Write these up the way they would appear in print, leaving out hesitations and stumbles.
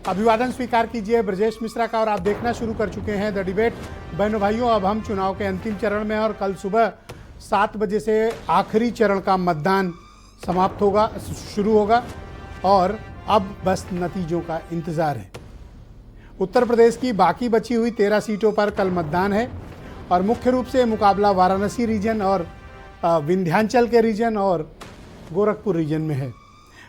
अभिवादन स्वीकार कीजिए ब्रजेश मिश्रा का और आप देखना शुरू कर चुके हैं द डिबेट। बहनों भाइयों, अब हम चुनाव के अंतिम चरण में और कल सुबह 7 बजे से आखिरी चरण का मतदान समाप्त होगा, शुरू होगा और अब बस नतीजों का इंतजार है। उत्तर प्रदेश की बाकी बची हुई 13 सीटों पर कल मतदान है और मुख्य रूप से मुकाबला वाराणसी रीजन और विंध्याचल के रीजन और गोरखपुर रीजन में है।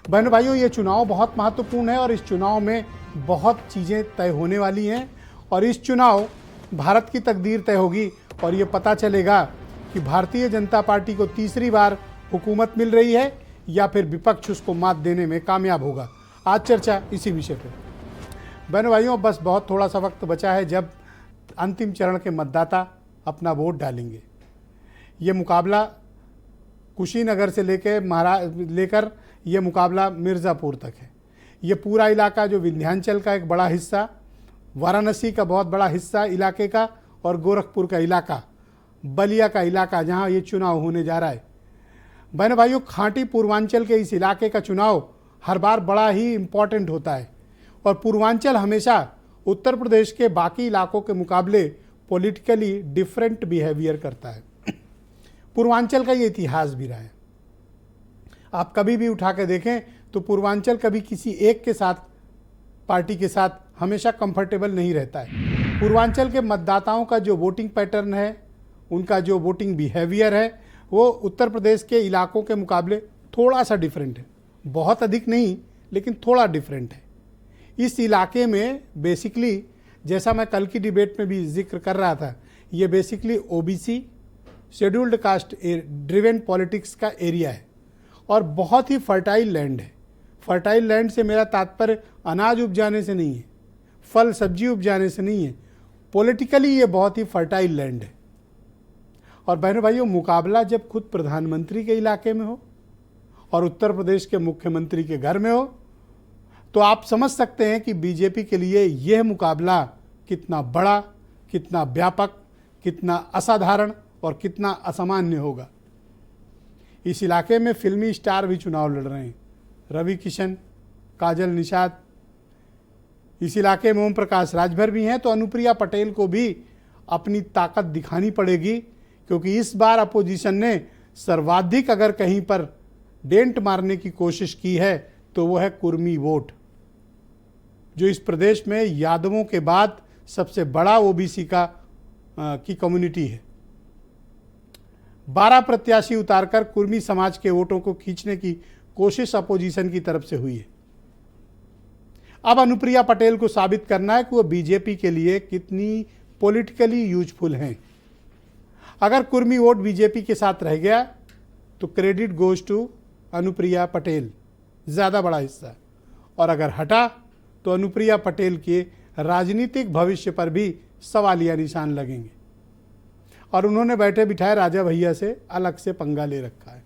बहनों भाइयों, ये चुनाव बहुत महत्वपूर्ण है और इस चुनाव में बहुत चीज़ें तय होने वाली हैं और इस चुनाव भारत की तकदीर तय होगी और ये पता चलेगा कि भारतीय जनता पार्टी को तीसरी बार हुकूमत मिल रही है या फिर विपक्ष उसको मात देने में कामयाब होगा। आज चर्चा इसी विषय पर। बहनों भाइयों, बस बहुत थोड़ा सा वक्त बचा है जब अंतिम चरण के मतदाता अपना वोट डालेंगे। ये मुकाबला कुशीनगर से लेकर ये मुकाबला मिर्ज़ापुर तक है। ये पूरा इलाका जो विंध्याचल का एक बड़ा हिस्सा, वाराणसी का बहुत बड़ा हिस्सा इलाके का और गोरखपुर का इलाका, बलिया का इलाका जहां ये चुनाव होने जा रहा है। बहनों भाइयों, खांटी पूर्वांचल के इस इलाके का चुनाव हर बार बड़ा ही इम्पॉर्टेंट होता है और पूर्वांचल हमेशा उत्तर प्रदेश के बाकी इलाकों के मुकाबले पॉलिटिकली डिफरेंट बिहेवियर करता है। पूर्वांचल का ये इतिहास भी रहा है। आप कभी भी उठा के देखें तो पूर्वांचल कभी किसी एक के साथ, पार्टी के साथ हमेशा कंफर्टेबल नहीं रहता है। पूर्वांचल के मतदाताओं का जो वोटिंग पैटर्न है, उनका जो वोटिंग बिहेवियर है, वो उत्तर प्रदेश के इलाकों के मुकाबले थोड़ा सा डिफरेंट है। बहुत अधिक नहीं, लेकिन थोड़ा डिफरेंट है। इस इलाके में बेसिकली, जैसा मैं कल की डिबेट में भी जिक्र कर रहा था, ये basically OBC scheduled caste driven politics का एरिया है और बहुत ही फर्टाइल लैंड है। फर्टाइल लैंड से मेरा तात्पर्य अनाज उपजाने से नहीं है, फल सब्जी उपजाने से नहीं है। पॉलिटिकली ये बहुत ही फर्टाइल लैंड है। और बहनों भाइयों, मुकाबला जब खुद प्रधानमंत्री के इलाके में हो और उत्तर प्रदेश के मुख्यमंत्री के घर में हो, तो आप समझ सकते हैं कि बीजेपी के लिए यह मुकाबला कितना बड़ा, कितना व्यापक, कितना असाधारण और कितना असामान्य होगा। इस इलाके में फिल्मी स्टार भी चुनाव लड़ रहे हैं, रवि किशन, काजल निषाद। इस इलाके में ओम प्रकाश राजभर भी हैं, तो अनुप्रिया पटेल को भी अपनी ताकत दिखानी पड़ेगी क्योंकि इस बार अपोजिशन ने सर्वाधिक अगर कहीं पर डेंट मारने की कोशिश की है तो वो है कुर्मी वोट, जो इस प्रदेश में यादवों के बाद सबसे बड़ा ओबीसी की कम्युनिटी है। 12 प्रत्याशी उतारकर कुर्मी समाज के वोटों को खींचने की कोशिश अपोजिशन की तरफ से हुई है। अब अनुप्रिया पटेल को साबित करना है कि वो बीजेपी के लिए कितनी पॉलिटिकली यूजफुल हैं। अगर कुर्मी वोट बीजेपी के साथ रह गया तो credit goes to Anupriya Patel, ज़्यादा बड़ा हिस्सा, और अगर हटा तो अनुप्रिया पटेल के राजनीतिक भविष्य पर भी सवालिया निशान लगेंगे और उन्होंने बैठे बिठाए राजा भैया से अलग से पंगा ले रखा है।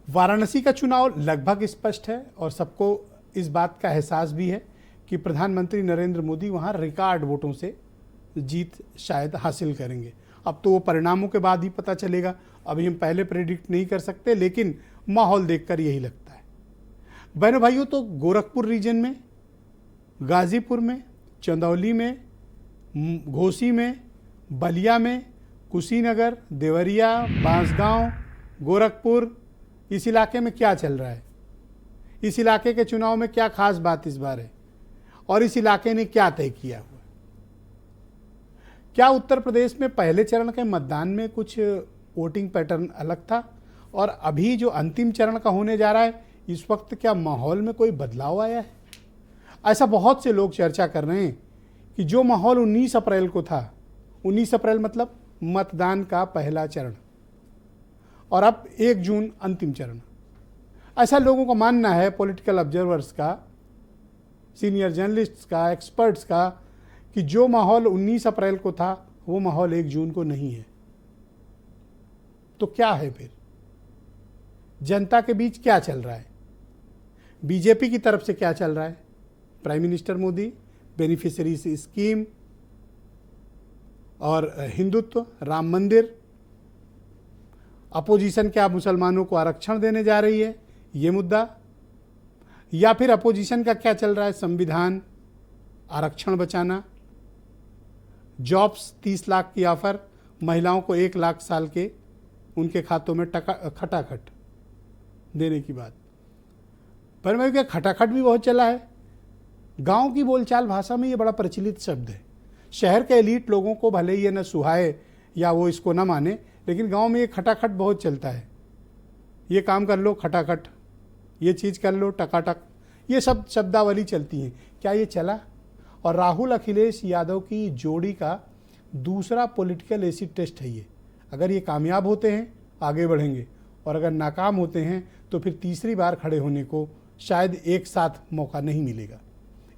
वाराणसी का चुनाव लगभग स्पष्ट है और सबको इस बात का एहसास भी है कि प्रधानमंत्री नरेंद्र मोदी वहां रिकॉर्ड वोटों से जीत शायद हासिल करेंगे। अब तो वो परिणामों के बाद ही पता चलेगा, अभी हम पहले प्रेडिक्ट नहीं कर सकते, लेकिन माहौल देखकर यही लगता है। बहनों भाइयों, तो गोरखपुर रीजन में, गाजीपुर में, चंदौली में, घोसी में, बलिया में, कुशीनगर, देवरिया, बांसगांव, गोरखपुर, इस इलाके में क्या चल रहा है? इस इलाके के चुनाव में क्या खास बात इस बार है और इस इलाके ने क्या तय किया हुआ? क्या उत्तर प्रदेश में पहले चरण के मतदान में कुछ वोटिंग पैटर्न अलग था और अभी जो अंतिम चरण का होने जा रहा है, इस वक्त क्या माहौल में कोई बदलाव आया है? ऐसा बहुत से लोग चर्चा कर रहे हैं कि जो माहौल 19 अप्रैल को था, 19 अप्रैल मतलब मतदान का पहला चरण, और अब 1 जून अंतिम चरण, ऐसा लोगों का मानना है, पॉलिटिकल ऑब्जर्वर्स का, सीनियर जर्नलिस्ट्स का, एक्सपर्ट्स का, कि जो माहौल 19 अप्रैल को था वो माहौल 1 जून को नहीं है। तो क्या है फिर? जनता के बीच क्या चल रहा है? बीजेपी की तरफ से क्या चल रहा है? Prime minister Modi, beneficiary scheme और हिंदुत्व, राम मंदिर, अपोजिशन क्या मुसलमानों को आरक्षण देने जा रही है, ये मुद्दा, या फिर अपोजिशन का क्या चल रहा है, संविधान, आरक्षण बचाना, जॉब्स 30 लाख की ऑफर, महिलाओं को 1 लाख साल के उनके खातों में खटाखट देने की बात। पर मैं क्या, खटाखट भी बहुत चला है। गांव की बोलचाल भाषा में ये बड़ा प्रचलित शब्द है। शहर के एलीट लोगों को भले ही ये न सुहाए या वो इसको न माने, लेकिन गांव में ये खटाखट बहुत चलता है। ये काम कर लो खटाखट, ये चीज़ कर लो टकाटक, ये सब शब्दावली चलती हैं। क्या ये चला? और राहुल अखिलेश यादव की जोड़ी का दूसरा पॉलिटिकल एसिड टेस्ट है ये। अगर ये कामयाब होते हैं आगे बढ़ेंगे, और अगर नाकाम होते हैं तो फिर तीसरी बार खड़े होने को शायद एक साथ मौका नहीं मिलेगा।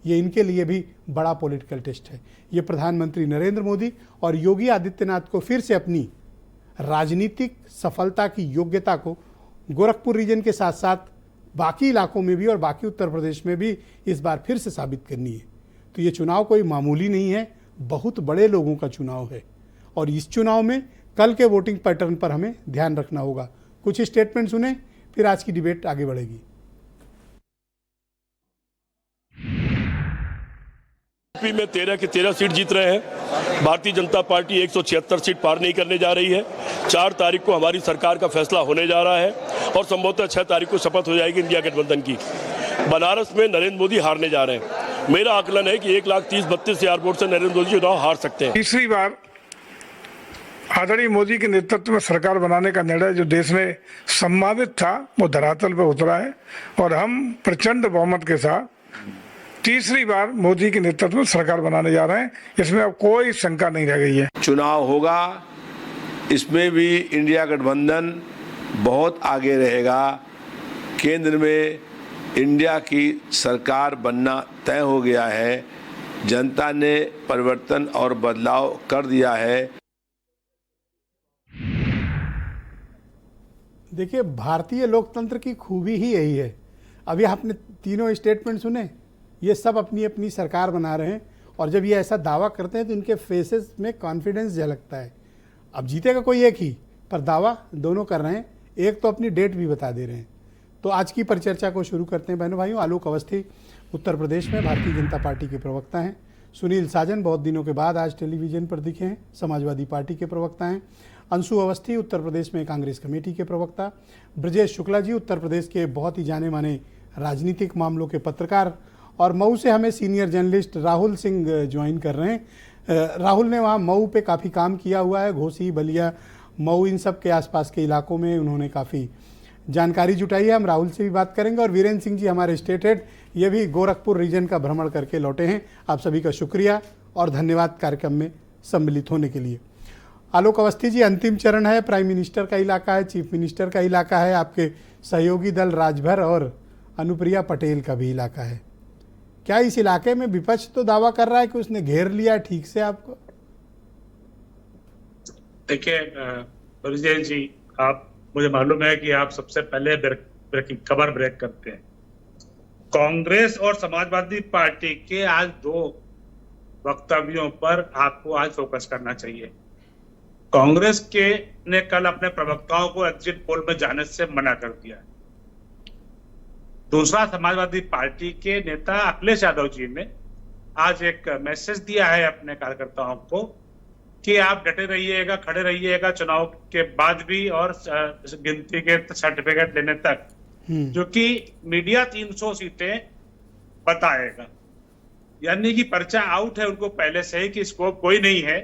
ये इनके लिए भी बड़ा पॉलिटिकल टेस्ट है। ये प्रधानमंत्री नरेंद्र मोदी और योगी आदित्यनाथ को फिर से अपनी राजनीतिक सफलता की योग्यता को गोरखपुर रीजन के साथ साथ बाकी इलाकों में भी और बाकी उत्तर प्रदेश में भी इस बार फिर से साबित करनी है। तो ये चुनाव कोई मामूली नहीं है, बहुत बड़े लोगों का चुनाव है। और इस चुनाव में कल के वोटिंग पैटर्न पर हमें ध्यान रखना होगा। कुछ स्टेटमेंट सुने, फिर आज की डिबेट आगे बढ़ेगी। यूपी में 13 की 13 सीट जीत रहे हैं। भारतीय जनता पार्टी 176 सीट पार नहीं करने जा रही है। 4 तारीख को हमारी सरकार का फैसला होने जा रहा है और संभवतः 6 तारीख को शपथ हो जाएगी इंडिया गठबंधन की। बनारस में नरेंद्र मोदी हारने जा रहे हैं। मेरा आकलन है कि 1,30,32,000 वोट से नरेंद्र मोदी चुनाव हार सकते हैं। तीसरी बार आदरणीय मोदी के नेतृत्व में सरकार बनाने का निर्णय जो देश में सम्मानित था वो धरातल पर उतरा है और हम प्रचंड बहुमत के साथ तीसरी बार मोदी के नेतृत्व में सरकार बनाने जा रहे हैं। इसमें अब कोई शंका नहीं रह गई है। चुनाव होगा, इसमें भी इंडिया गठबंधन बहुत आगे रहेगा। केंद्र में इंडिया की सरकार बनना तय हो गया है। जनता ने परिवर्तन और बदलाव कर दिया है। देखिए, भारतीय लोकतंत्र की खूबी ही यही है। अभी आपने तीनों स्टेटमेंट सुने, ये सब अपनी अपनी सरकार बना रहे हैं और जब ये ऐसा दावा करते हैं तो इनके फेसेस में कॉन्फिडेंस झलकता है। अब जीतेगा कोई एक ही, पर दावा दोनों कर रहे हैं। एक तो अपनी डेट भी बता दे रहे हैं। तो आज की परिचर्चा को शुरू करते हैं बहनों भाइयों। आलोक अवस्थी उत्तर प्रदेश में भारतीय जनता पार्टी के प्रवक्ता हैं। सुनील साजन बहुत दिनों के बाद आज टेलीविजन पर दिखे हैं, समाजवादी पार्टी के प्रवक्ता हैं। अंशु अवस्थी उत्तर प्रदेश में कांग्रेस कमेटी के प्रवक्ता। ब्रजेश शुक्ला जी उत्तर प्रदेश के बहुत ही जाने माने राजनीतिक मामलों के पत्रकार। और मऊ से हमें senior journalist Rahul Singh join कर रहे हैं। राहुल ने वहाँ मऊ पे काफ़ी काम किया हुआ है, घोसी, बलिया, मऊ, इन सब के आसपास के इलाकों में उन्होंने काफ़ी जानकारी जुटाई है। हम राहुल से भी बात करेंगे। और वीरेंद्र सिंह जी हमारे स्टेट हेड, ये भी गोरखपुर रीजन का भ्रमण करके लौटे हैं। आप सभी का शुक्रिया और धन्यवाद कार्यक्रम में सम्मिलित होने के लिए। आलोक अवस्थी जी, अंतिम चरण है, प्राइम मिनिस्टर का इलाका है, चीफ मिनिस्टर का इलाका है, आपके सहयोगी दल राजभर और अनुप्रिया पटेल का भी इलाका है। क्या इस इलाके में विपक्ष तो दावा कर रहा है कि उसने घेर लिया ठीक से आपको? देखिए ब्रजेश जी, आप, मुझे मालूम है कि आप सबसे पहले खबर ब्रेक करते हैं। कांग्रेस और समाजवादी पार्टी के आज 2 वक्तव्यों पर आपको आज फोकस करना चाहिए। कांग्रेस के ने कल अपने प्रवक्ताओं को एग्जिट पोल में जाने से मना कर दिया। दूसरा, समाजवादी पार्टी के नेता अखिलेश यादव जी ने आज एक मैसेज दिया है अपने कार्यकर्ताओं को कि आप डटे रहिएगा, खड़े रहिएगा चुनाव के बाद भी और गिनती के सर्टिफिकेट लेने तक, जो कि मीडिया 300 सीटें बताएगा। यानी कि पर्चा आउट है उनको पहले से ही कि स्कोप कोई नहीं है।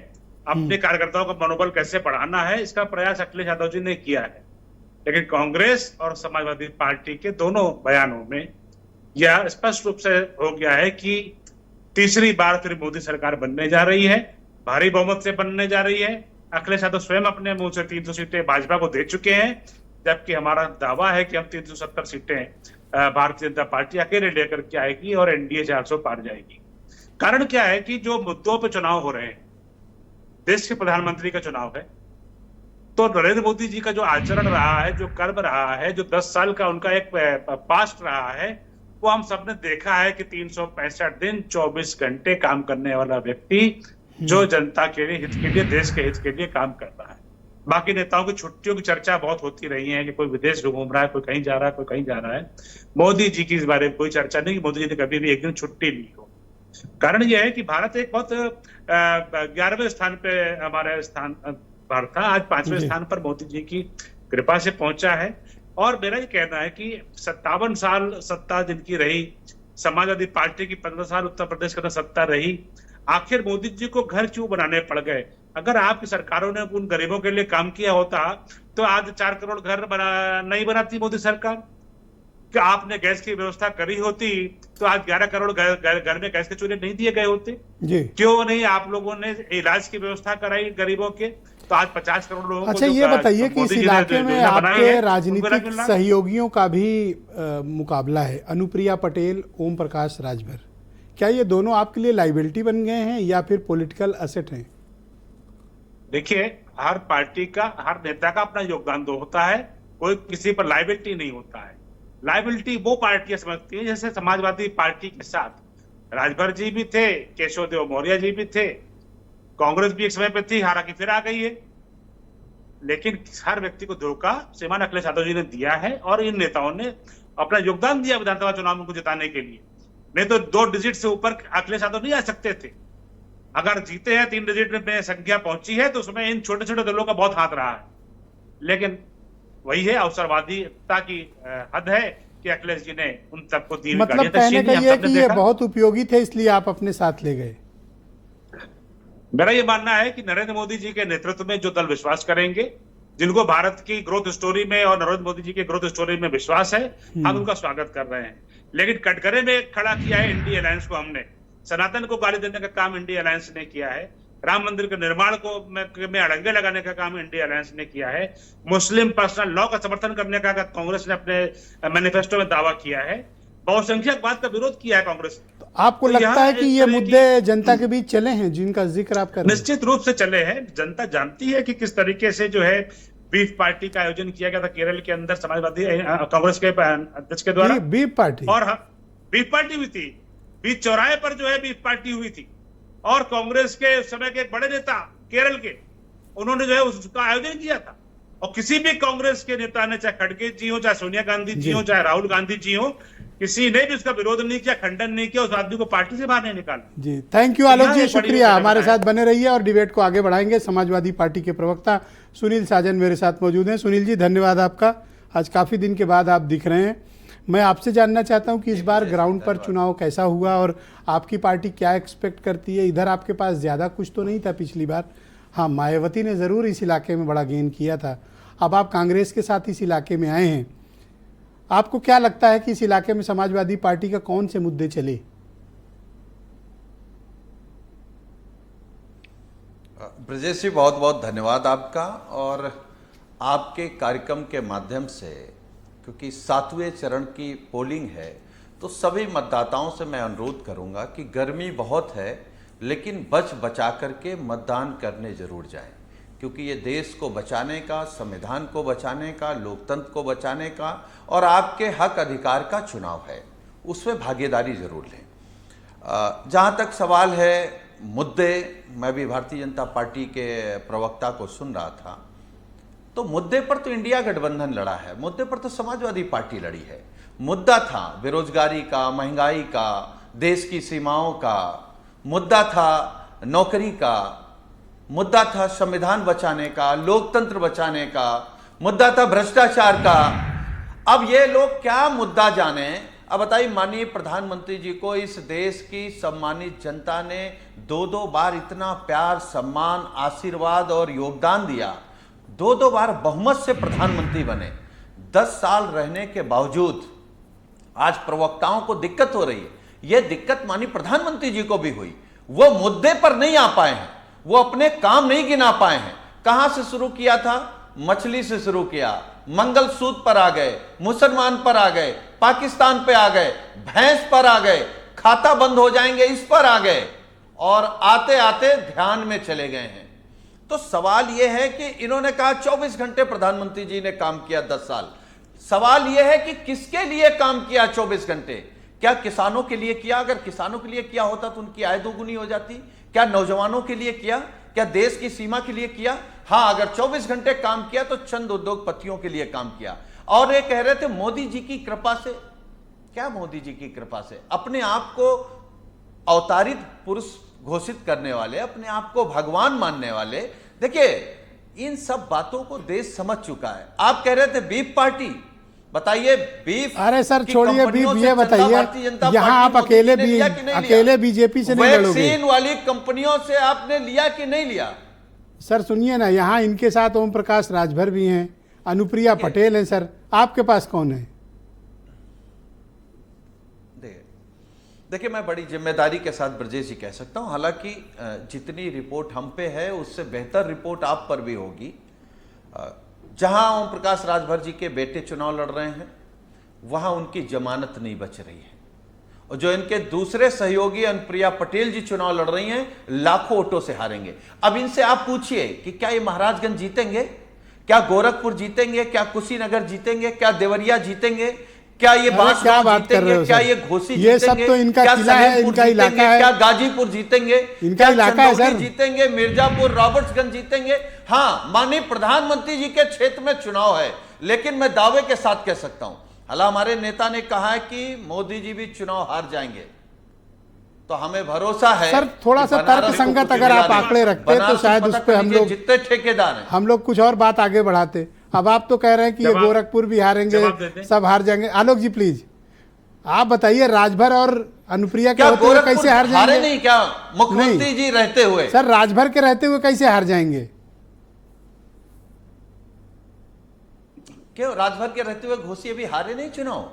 अपने कार्यकर्ताओं का मनोबल कैसे बढ़ाना है, इसका प्रयास अखिलेश यादव जी ने किया है। लेकिन कांग्रेस और समाजवादी पार्टी के दोनों बयानों में यह स्पष्ट रूप से हो गया है कि तीसरी बार फिर मोदी सरकार बनने जा रही है, भारी बहुमत से बनने जा रही है। अखिलेश यादव स्वयं अपने मुंह से 300 सीटें भाजपा को दे चुके हैं, जबकि हमारा दावा है कि हम 370 सीटें भारतीय जनता पार्टी अकेले लेकर के आएगी और एनडीए 400 पार जाएगी। कारण क्या है कि जो मुद्दों पर चुनाव हो रहे हैं, देश के प्रधानमंत्री का चुनाव है, तो नरेंद्र मोदी जी का जो आचरण रहा है, जो कर्म रहा है, जो 10 साल का उनका एक पास्ट रहा है, वो हम सबने देखा है कि 365 दिन 24 घंटे काम करने वाला व्यक्ति जो जनता के लिए, हित के लिए, देश के हित के लिए काम कर रहा है। बाकी नेताओं की छुट्टियों की चर्चा बहुत होती रही है कि कोई विदेश घूम रहा है, कोई कहीं जा रहा है, कोई कहीं जा रहा है। मोदी जी की इस बारे में कोई चर्चा नहीं कि मोदी जी ने कभी भी एक दिन छुट्टी ली हो। कारण यह है कि भारत एक बहुत 11वें स्थान पे हमारा स्थान भारत था, आज 5वें स्थान पर मोदी जी की कृपा से पहुंचा है। और मेरा ये कहना है कि 57 साल सत्ता जिनकी रही, समाजवादी पार्टी की 15 साल उत्तर प्रदेश के अंदर सत्ता रही, आखिर मोदी जी को घर क्यों बनाने पड़ गए? अगर आपकी सरकारों ने उन गरीबों के लिए काम किया होता तो आज 4 करोड़ घर नहीं बनाती मोदी सरकार। कि आपने गैस की व्यवस्था करी होती तो आज 11 करोड़ घर में गैस के चूल्हे नहीं दिए गए होते जी। क्यों नहीं आप लोगों ने इलाज की व्यवस्था कराई गरीबों के, तो आज 50 करोड़ लोगों अच्छा, को ये बताइए कि इस इलाके में आपके राजनीतिक सहयोगियों का भी मुकाबला है, अनुप्रिया पटेल, ओम प्रकाश राजभर। क्या ये दोनों आपके लिए लाइबिलिटी बन गए हैं या फिर पॉलिटिकल एसेट हैं? देखिए, हर पार्टी का, हर नेता का अपना योगदान दो होता है, कोई किसी पर लाइबिलिटी नहीं होता है। लाइबिलिटी वो पार्टियां समझती है, जैसे समाजवादी पार्टी के साथ राजभर जी भी थे, केशव देव मौर्य जी भी थे, कांग्रेस भी एक समय पे थी, हालांकि फिर आ गई है। लेकिन हर व्यक्ति को धोखा श्रीमान अखिलेश यादव जी ने दिया है और इन नेताओं ने अपना योगदान दिया विधानसभा चुनाव में को जिताने के लिए। नहीं तो 2 डिजिट से ऊपर अखिलेश यादव नहीं आ सकते थे। अगर जीते हैं 3 डिजिट में संख्या पहुंची है तो उसमें इन छोटे छोटे दलों का बहुत हाथ रहा है। लेकिन वही है, अवसरवादीता की हद है कि अखिलेश जी ने उन सबको दी। मतलब कहने का ये कि ये बहुत उपयोगी थे इसलिए आप अपने साथ ले गए। मेरा ये मानना है कि नरेंद्र मोदी जी के नेतृत्व में जो दल विश्वास करेंगे, जिनको भारत की ग्रोथ स्टोरी में और नरेंद्र मोदी जी के ग्रोथ स्टोरी में विश्वास है, हम उनका स्वागत कर रहे हैं। लेकिन कटघरे में खड़ा किया है इंडिया अलायंस को हमने, सनातन को गाली देने का काम इंडिया अलायंस ने किया है, राम मंदिर के निर्माण को में अड़ंगे लगाने का काम इंडिया अलायंस ने किया है, मुस्लिम पर्सनल लॉ का समर्थन करने का कांग्रेस ने अपने मैनिफेस्टो में दावा किया है, बहुसंख्यकवाद का विरोध किया है कांग्रेस। तो आपको लगता है कि ये मुद्दे जनता के बीच चले हैं जिनका जिक्र आप कर रहे हैं? निश्चित रूप से चले हैं। जनता जानती है कि किस तरीके से जो है बीफ पार्टी का आयोजन किया गया था केरल के अंदर समाजवादी कांग्रेस के अध्यक्ष के द्वारा। बीफ पार्टी, और बीफ पार्टी भी थी, बीच चौराहे पर जो है बीफ पार्टी हुई थी और कांग्रेस के उस समय के एक बड़े नेता केरल के, उन्होंने जो है उसका आयोजन किया था। और किसी भी कांग्रेस के नेता ने, चाहे खड़गे जी हो, चाहे सोनिया गांधी जी हो, चाहे राहुल गांधी जी हो, किसी ने भी उसका विरोध नहीं किया, खंडन नहीं किया, उस आदमी को पार्टी से बाहर नहीं निकाला। जी, थैंक यू आलोक जी, शुक्रिया। हमारे साथ बने रहिए और डिबेट को आगे बढ़ाएंगे। समाजवादी पार्टी के प्रवक्ता सुनील साजन मेरे साथ मौजूद हैं। सुनील जी, धन्यवाद आपका, आज काफ़ी दिन के बाद आप दिख रहे हैं। मैं आपसे जानना चाहता हूं कि इस बार ग्राउंड पर चुनाव कैसा हुआ और आपकी पार्टी क्या एक्सपेक्ट करती है। इधर आपके पास ज़्यादा कुछ तो नहीं था पिछली बार, हाँ मायावती ने ज़रूर इस इलाके में बड़ा गेन किया था। अब आप कांग्रेस के साथ इस इलाके में आए हैं, आपको क्या लगता है कि इस इलाके में समाजवादी पार्टी का कौन से मुद्दे चले? ब्रजेश जी, बहुत बहुत धन्यवाद आपका और आपके कार्यक्रम के माध्यम से, क्योंकि 7वें चरण की पोलिंग है तो सभी मतदाताओं से मैं अनुरोध करूंगा कि गर्मी बहुत है लेकिन बच बचा करके मतदान करने जरूर जाएं, क्योंकि ये देश को बचाने का, संविधान को बचाने का, लोकतंत्र को बचाने का और आपके हक अधिकार का चुनाव है, उसमें भागीदारी जरूर लें। जहाँ तक सवाल है मुद्दे, मैं भी भारतीय जनता पार्टी के प्रवक्ता को सुन रहा था, तो मुद्दे पर तो इंडिया गठबंधन लड़ा है, मुद्दे पर तो समाजवादी पार्टी लड़ी है। मुद्दा था बेरोजगारी का, महंगाई का, देश की सीमाओं का, मुद्दा था नौकरी का, मुद्दा था संविधान बचाने का, लोकतंत्र बचाने का, मुद्दा था भ्रष्टाचार का। अब ये लोग क्या मुद्दा जाने। अब बताइए, माननीय प्रधानमंत्री जी को इस देश की सम्मानित जनता ने 2-2 बार इतना प्यार, सम्मान, आशीर्वाद और योगदान दिया, 2-2 बार बहुमत से प्रधानमंत्री बने। 10 साल रहने के बावजूद आज प्रवक्ताओं को दिक्कत हो रही है। यह दिक्कत माननीय प्रधानमंत्री जी को भी हुई, वो मुद्दे पर नहीं आ पाए हैं, वो अपने काम नहीं गिना पाए हैं। कहां से शुरू किया था? मछली से शुरू किया, मंगलसूत्र पर आ गए, मुसलमान पर आ गए, पाकिस्तान पे आ गए, भैंस पर आ गए, खाता बंद हो जाएंगे इस पर आ गए और आते आते ध्यान में चले गए हैं। तो सवाल यह है कि इन्होंने कहा 24 घंटे प्रधानमंत्री जी ने काम किया 10 साल। सवाल यह है कि किसके लिए काम किया 24 घंटे? क्या किसानों के लिए किया? अगर किसानों के लिए किया होता तो उनकी आय दोगुनी हो जाती। क्या नौजवानों के लिए किया? क्या देश की सीमा के लिए किया? हाँ, अगर 24 घंटे काम किया तो चंद उद्योगपतियों के लिए काम किया। और ये कह रहे थे मोदी जी की कृपा से, क्या मोदी जी की कृपा से? अपने आप को अवतारित पुरुष घोषित करने वाले, अपने आप को भगवान मानने वाले, देखिए इन सब बातों को देश समझ चुका है। आप कह रहे थे बीफ पार्टी, बताइए बीफ। अरे सर छोड़िए बीफ, ये बताइए यहाँ आप अकेले बीजेपी से नहीं लड़ोगे? वैक्सीन वाली कंपनियों से आपने लिया कि नहीं लिया? सर सुनिए ना, यहाँ इनके साथ ओम प्रकाश राजभर भी हैं, अनुप्रिया पटेल हैं। सर आपके पास कौन है? देखिए मैं बड़ी जिम्मेदारी के साथ ब्रजेश जी कह सकता हूं, हालांकि जितनी रिपोर्ट हम पे है उससे बेहतर रिपोर्ट आप पर भी होगी। जहां ओम प्रकाश राजभर जी के बेटे चुनाव लड़ रहे हैं वहां उनकी जमानत नहीं बच रही है, और जो इनके दूसरे सहयोगी अनुप्रिया पटेल जी चुनाव लड़ रही हैं लाखों वोटों से हारेंगे। अब इनसे आप पूछिए कि क्या ये महाराजगंज जीतेंगे, क्या गोरखपुर जीतेंगे, क्या कुशीनगर जीतेंगे, क्या देवरिया जीतेंगे, क्या ये क्या बात कर रहे हो? क्या ये घोसी ये सब तो इनका किला है, इनका इलाका है। क्या गाजीपुर जीतेंगे, इनका इलाका है सर। जीतेंगे, मिर्जापुर रॉबर्ट्सगंज जीतेंगे। हाँ, माननीय प्रधानमंत्री जी के क्षेत्र में चुनाव है, लेकिन मैं दावे के साथ कह सकता हूं, हालांकि हमारे नेता ने कहा है कि मोदी जी भी चुनाव हार जाएंगे, तो हमें भरोसा है सर थोड़ा सा तर्क संगत अगर आप आंकड़े रखते तो शायद उस पर हम लोग जितने ठेकेदार हैं हम लोग कुछ और बात आगे बढ़ाते। अब आप तो कह रहे हैं कि ये गोरखपुर भी हारेंगे, सब हार जाएंगे। आलोक जी प्लीज आप बताइए, राजभर और अनुप्रिया के होते हुए कैसे हार जाएंगे? नहीं, क्या मुख्यमंत्री जी रहते हुए? सर राजभर के रहते हुए कैसे हार जाएंगे? क्यों राजभर के रहते हुए घोसी अभी हारे नहीं चुनाव?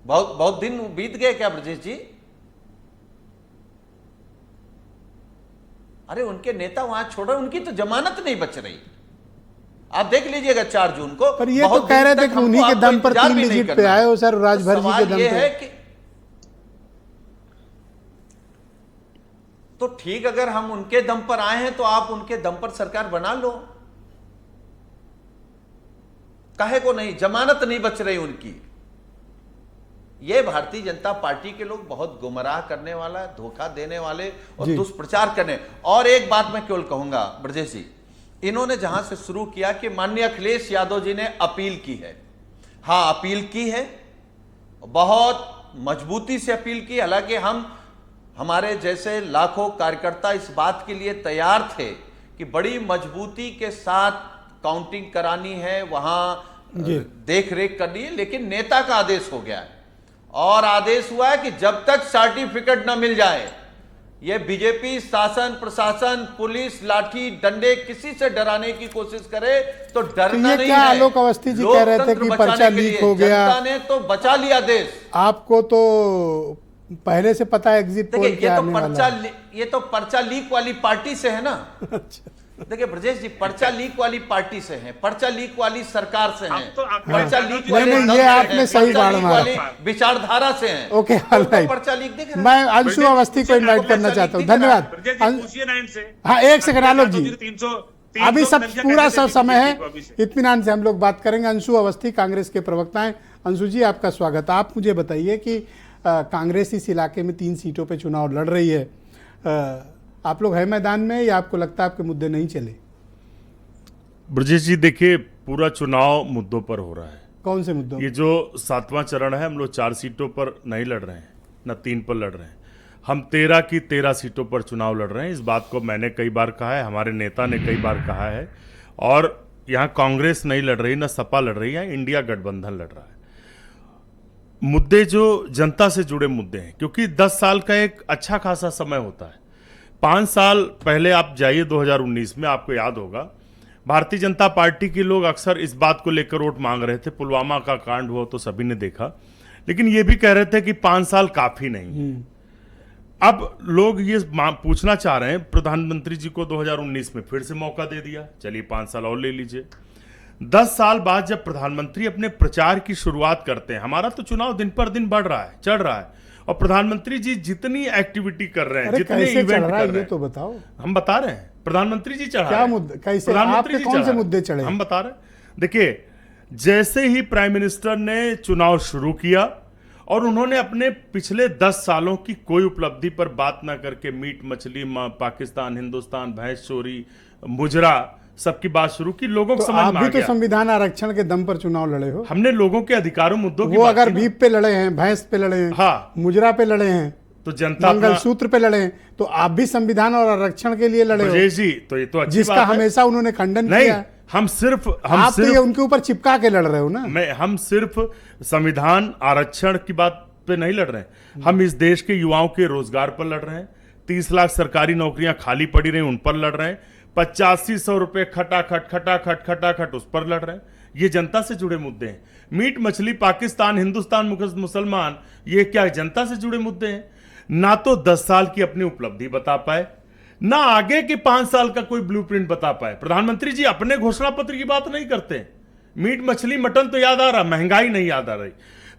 बहुत दिन बीत गए क्या ब्रजेश जी? अरे उनके नेता वहां छोड़, उनकी तो जमानत नहीं बच रही। आप देख लीजिएगा 4 जून को। पर ये तो कह रहे थे कि उन्हीं के दम पर 3 डिजिट पे आए हो सर, राजभर जी के दम पे। तो ठीक, अगर हम उनके दम पर आए हैं तो आप उनके दम पर सरकार बना लो, काहे को नहीं? जमानत नहीं बच रही उनकी। ये भारतीय जनता पार्टी के लोग बहुत गुमराह करने वाला, धोखा देने वाले और दुष्प्रचार करने। और एक बात मैं केवल कहूंगा ब्रजेश जी, इन्होंने जहां से शुरू किया कि माननीय अखिलेश यादव जी ने अपील की है, हाँ अपील की है, बहुत मजबूती से अपील की। हालांकि हमारे जैसे लाखों कार्यकर्ता इस बात के लिए तैयार थे कि बड़ी मजबूती के साथ काउंटिंग करानी है, वहां देख रेख करनी है, लेकिन नेता का आदेश हो गया है। और आदेश हुआ है कि जब तक सर्टिफिकेट न मिल जाए, ये बीजेपी शासन प्रशासन पुलिस लाठी डंडे किसी से डराने की कोशिश करे तो डरना नहीं है। आलोक अवस्थी जी कह रहे थे कि पर्चा लीक हो गया, जनता ने तो बचा लिया देश। आपको तो पहले से पता है एग्जिट पोल क्या आने वाला है। ये तो पर्चा लीक वाली पार्टी से है ना। देखिए ब्रजेश जी, पर्चा लीक वाली पार्टी से है, पर्चा लीक वाली सरकार से है, पर्चा लीक वाली ये आपने सही बात मारा, विचारधारा से है। ओके पर्चा लीक देख रहे। मैं अंशु अवस्थी को इनवाइट करना चाहता हूँ। धन्यवाद। हाँ एक सेकंड आलोक जी, अभी सब पूरा सब समय है, इत्मीनान से हम लोग बात करेंगे। अंशु अवस्थी कांग्रेस के प्रवक्ता हैं। अंशु जी आपका स्वागत। आप मुझे बताइए कि कांग्रेस इस इलाके में 3 सीटों पे चुनाव लड़ रही है, आप लोग है मैदान में या आपको लगता है आपके मुद्दे नहीं चले? ब्रजेश जी देखिए, पूरा चुनाव मुद्दों पर हो रहा है। कौन से मुद्दों? ये जो 7वां चरण है, हम लोग 4 सीटों पर नहीं लड़ रहे हैं, न 3 पर लड़ रहे हैं, हम 13 की 13 सीटों पर चुनाव लड़ रहे हैं। इस बात को मैंने कई बार कहा है, हमारे नेता ने कई बार कहा है। और यहाँ कांग्रेस नहीं लड़ रही, न सपा लड़ रही है, इंडिया गठबंधन लड़ रहा है। मुद्दे जो जनता से जुड़े मुद्दे हैं, क्योंकि 10 साल का एक अच्छा खासा समय होता है। 5 साल पहले आप जाइए 2019 में, आपको याद होगा भारतीय जनता पार्टी के लोग अक्सर इस बात को लेकर वोट मांग रहे थे। पुलवामा का कांड हुआ तो सभी ने देखा, लेकिन ये भी कह रहे थे कि 5 साल काफी नहीं। अब लोग ये पूछना चाह रहे हैं, प्रधानमंत्री जी को 2019 में फिर से मौका दे दिया, चलिए 5 साल और ले लीजिए। 10 साल बाद जब प्रधानमंत्री अपने प्रचार की शुरुआत करते हैं, हमारा तो चुनाव दिन पर दिन बढ़ रहा है, चढ़ रहा है, और प्रधानमंत्री जी जितनी एक्टिविटी कर रहे हैं, जितने इवेंट कर रहे हैं, ये तो बताओ। हम बता रहे हैं, प्रधानमंत्री जी चढ़ा क्या मुद्दे, कैसे आपके कौन से मुद्दे चढ़े, हम बता रहे हैं। देखिए, जैसे ही प्राइम मिनिस्टर ने चुनाव शुरू किया और उन्होंने अपने पिछले 10 सालों की कोई उपलब्धि पर बात ना करके मीट मछली, पाकिस्तान हिंदुस्तान, भैंस चोरी, मुजरा सबकी बात शुरू की, लोगों को तो समझ आप में आ भी तो गया। संविधान आरक्षण के दम पर चुनाव लड़े हो। हमने लोगों के अधिकारों मुद्दों की वो बात अगर की ना। भीप पे लड़े हैं, भैंस पे लड़े हैं, हाँ। मुजरा पे लड़े हैं, तो जनता अपना- मंगलसूत्र पे लड़े हैं, तो आप भी संविधान और आरक्षण के लिए लड़े हो, ब्रजेश जी, तो ये तो अच्छी जिसका बात है। हमेशा उन्होंने खंडन नहीं, किया है। हम सिर्फ आप तो ये उनके ऊपर चिपका के लड़ रहे हो ना। हम सिर्फ संविधान आरक्षण की बात पे नहीं लड़ रहे हैं, हम इस देश के युवाओं के रोजगार पर लड़ रहे हैं। 30 लाख सरकारी नौकरियां खाली पड़ी रही, उन पर लड़ रहे हैं। 8500 रुपए खटाखट उस पर लड़ रहे हैं। ये जनता से जुड़े मुद्दे हैं। मीट मछली, पाकिस्तान, हिंदुस्तान, मुसलमान, ये क्या जनता से जुड़े मुद्दे हैं? ना तो 10 साल की अपनी उपलब्धि बता पाए, ना आगे के 5 साल का कोई ब्लूप्रिंट बता पाए। प्रधानमंत्री जी अपने घोषणा पत्र की बात नहीं करते। मीट मछली मटन तो याद आ रहा, महंगाई नहीं याद आ रही।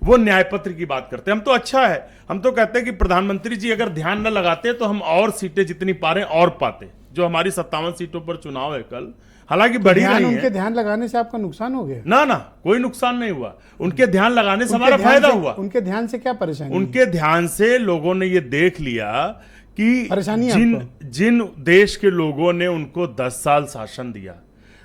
वो न्याय पत्र की बात करते हैं। हम तो अच्छा है, हम तो कहते हैं कि प्रधानमंत्री जी अगर ध्यान न लगाते तो हम और सीटें जितनी पा रहे हैं और पाते। जो हमारी 57 सीटों पर चुनाव है कल, हालांकि बढ़ी ध्यान नहीं उनके है। ध्यान लगाने से आपका नुकसान हो गया? ना कोई नुकसान नहीं हुआ। उनके ध्यान लगाने से उनके हमारा ध्यान फायदा से- हुआ। उनके ध्यान से क्या परेशानी? उनके ध्यान से लोगों ने ये देख लिया कि परेशानी है जिन देश के लोगों ने उनको 10 साल शासन दिया,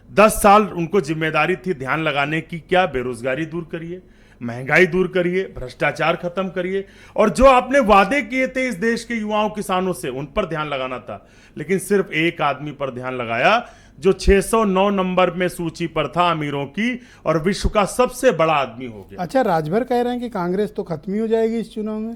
10 साल उनको जिम्मेदारी थी ध्यान लगाने की, क्या बेरोजगारी दूर करिए, महंगाई दूर करिए, भ्रष्टाचार खत्म करिए, और जो आपने वादे किए थे इस देश के युवाओं किसानों से, उन पर ध्यान लगाना था। लेकिन सिर्फ एक आदमी पर ध्यान लगाया जो 609 नंबर में सूची पर था अमीरों की, और विश्व का सबसे बड़ा आदमी हो गया। अच्छा, राजभर कह रहे हैं कि कांग्रेस तो खत्म ही हो जाएगी इस चुनाव में।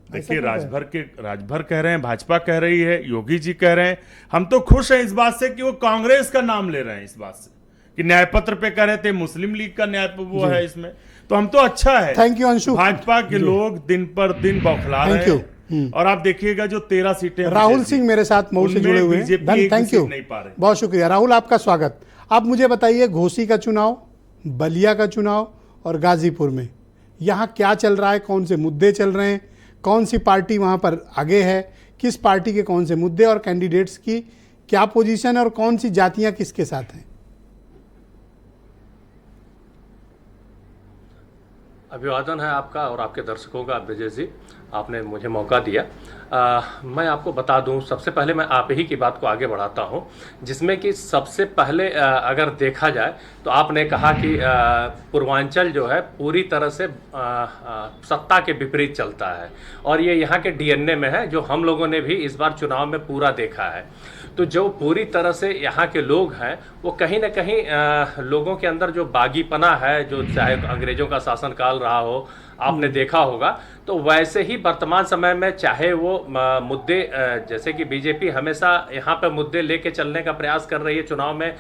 देखिए, राजभर कह रहे हैं, भाजपा कह रही है, योगी जी कह रहे हैं। हम तो खुश हैं इस बात से कि वो कांग्रेस का नाम ले रहे हैं, इस बात से कि न्याय पत्र पे कह रहे थे मुस्लिम लीग का न्याय वो है इसमें, तो हम तो अच्छा है। Thank you Anshu. भाजपा के लोग दिन पर दिन बौखला Thank रहे you. हैं, और आप देखिएगा जो 13 सीटें राहुल सिंह मेरे साथ मऊ से उनमें जुड़े हुए हैं। बीजेपी एक भी थैंक यू, सीट नहीं पा रहे। बहुत शुक्रिया राहुल, आपका स्वागत। आप मुझे बताइए, घोसी का चुनाव, बलिया का चुनाव और गाजीपुर में यहाँ क्या चल रहा है? कौन से मुद्दे चल रहे हैं? कौन सी पार्टी वहाँ पर आगे है? किस पार्टी के कौन से मुद्दे और कैंडिडेट्स की क्या पोजीशन है, और कौन सी जातियाँ किसके साथ हैं? अभिवादन है आपका और आपके दर्शकों का। ब्रजेश जी, आपने मुझे मौका दिया। मैं आपको बता दूं, सबसे पहले मैं आप ही की बात को आगे बढ़ाता हूं, जिसमें कि सबसे पहले अगर देखा जाए तो आपने कहा कि पूर्वांचल जो है पूरी तरह से सत्ता के विपरीत चलता है, और ये यहाँ के डीएनए में है, जो हम लोगों ने भी इस बार चुनाव में पूरा देखा है। तो जो पूरी तरह से यहाँ के लोग हैं, वो कहीं ना कहीं लोगों के अंदर जो बागीपना है, जो चाहे अंग्रेजों का शासनकाल रहा हो, आपने देखा होगा, तो वैसे ही वर्तमान समय में चाहे वो मुद्दे, जैसे कि बीजेपी हमेशा यहाँ पर मुद्दे लेके चलने का प्रयास कर रही है चुनाव में,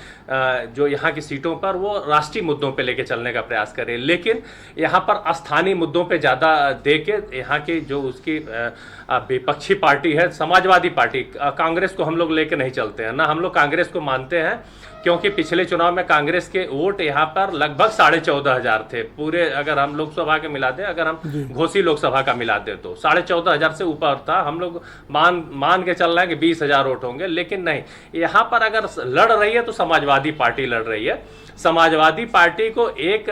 जो यहाँ की सीटों पर वो राष्ट्रीय मुद्दों पे लेके चलने का प्रयास कर रही है, लेकिन यहाँ पर स्थानीय मुद्दों पे ज़्यादा दे के यहाँ की जो उसकी विपक्षी पार्टी है, समाजवादी पार्टी, कांग्रेस को हम लोग लेके नहीं चलते हैं ना, हम लोग कांग्रेस को मानते हैं, क्योंकि पिछले चुनाव में कांग्रेस के वोट यहाँ पर लगभग 14,500 थे पूरे, अगर हम लोकसभा के मिला दें, अगर हम घोसी लोकसभा का मिला दें तो 14,500 से ऊपर था। हम लोग मान के चल रहे हैं कि 20,000 वोट होंगे, लेकिन नहीं, यहाँ पर अगर लड़ रही है तो समाजवादी पार्टी लड़ रही है। समाजवादी पार्टी को एक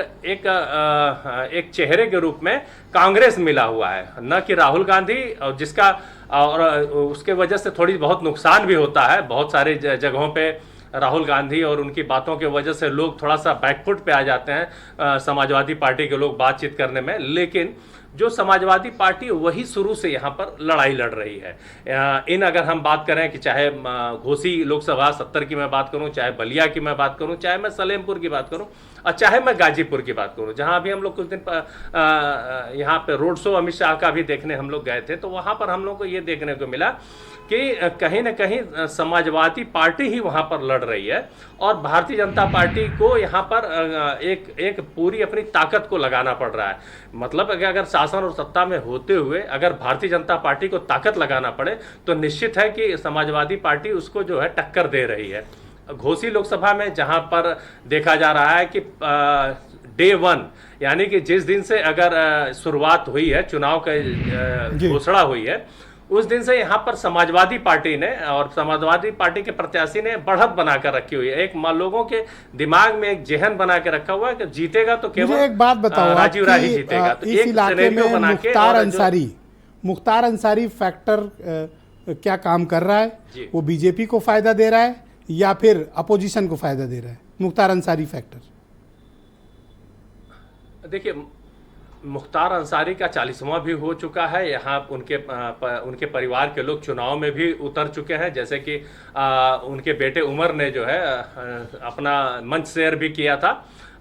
चेहरे के रूप में कांग्रेस मिला हुआ है, न कि राहुल गांधी, और जिसका और उसके वजह से थोड़ी बहुत नुकसान भी होता है। बहुत सारे जगहों पे राहुल गांधी और उनकी बातों की वजह से लोग थोड़ा सा बैकफुट पे आ जाते हैं, समाजवादी पार्टी के लोग बातचीत करने में, लेकिन जो समाजवादी पार्टी वही शुरू से यहाँ पर लड़ाई लड़ रही है। इन अगर हम बात करें कि चाहे घोसी लोकसभा 70 की मैं बात करूं, चाहे बलिया की मैं बात करूं, चाहे मैं सलेमपुर की बात करूं, और चाहे मैं गाजीपुर की बात करूं, जहां अभी हम लोग कुछ दिन यहाँ पे रोड शो अमित शाह का भी देखने हम लोग गए थे, तो वहां पर हम लोग को ये देखने को मिला कि कहीं ना कहीं समाजवादी पार्टी ही वहां पर लड़ रही है, और भारतीय जनता पार्टी को यहाँ पर एक पूरी अपनी ताकत को लगाना पड़ रहा है। मतलब अगर शासन और सत्ता में होते हुए अगर भारतीय जनता पार्टी को ताकत लगाना पड़े, तो निश्चित है कि समाजवादी पार्टी उसको जो है टक्कर दे रही है। घोसी लोकसभा में जहां पर देखा जा रहा है कि डे 1 यानी कि जिस दिन से अगर शुरुआत हुई है चुनाव का, घोषणा हुई है, उस दिन से यहाँ पर समाजवादी पार्टी ने और समाजवादी पार्टी के प्रत्याशी ने बढ़त बनाकर रखी हुई है। एक लोगों के दिमाग में एक जहन बना के रखा हुआ है कि जीतेगा तो केवल मुझे एक बात बताओ, राजीव राही जीतेगा। तो इस इलाके में मुख्तार अंसारी फैक्टर क्या काम कर रहा है? वो बीजेपी को फायदा दे रहा है या फिर अपोजिशन को फायदा दे रहा है मुख्तार अंसारी फैक्टर? देखिए, मुख्तार अंसारी का 40वां भी हो चुका है। यहाँ उनके परिवार के लोग चुनाव में भी उतर चुके हैं, जैसे कि उनके बेटे उमर ने जो है अपना मंच शेयर भी किया था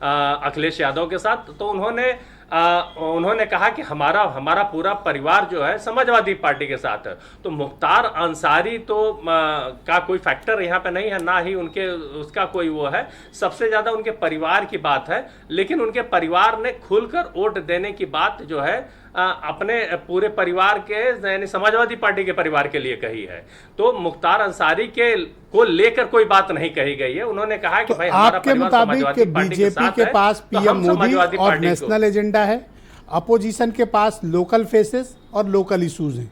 अखिलेश यादव के साथ। तो उन्होंने कहा कि हमारा पूरा परिवार जो है समाजवादी पार्टी के साथ है। तो मुख्तार अंसारी तो का कोई फैक्टर यहाँ पे नहीं है, ना ही उसका कोई वो है। सबसे ज़्यादा उनके परिवार की बात है, लेकिन उनके परिवार ने खुलकर वोट देने की बात जो है अपने पूरे परिवार के यानी समाजवादी पार्टी के परिवार के लिए कही है। तो मुख्तार अंसारी को लेकर कोई बात नहीं कही गई है। उन्होंने कहा कि तो भाई हमारा आपके परिवार मुताबिक समाजवादी पार्टी के बीजेपी साथ के है, पास तो पीएम हम मोदी समाजवादी और पार्टी को- नेशनल एजेंडा है, अपोजिशन के पास लोकल फेसेस और लोकल इश्यूज हैं,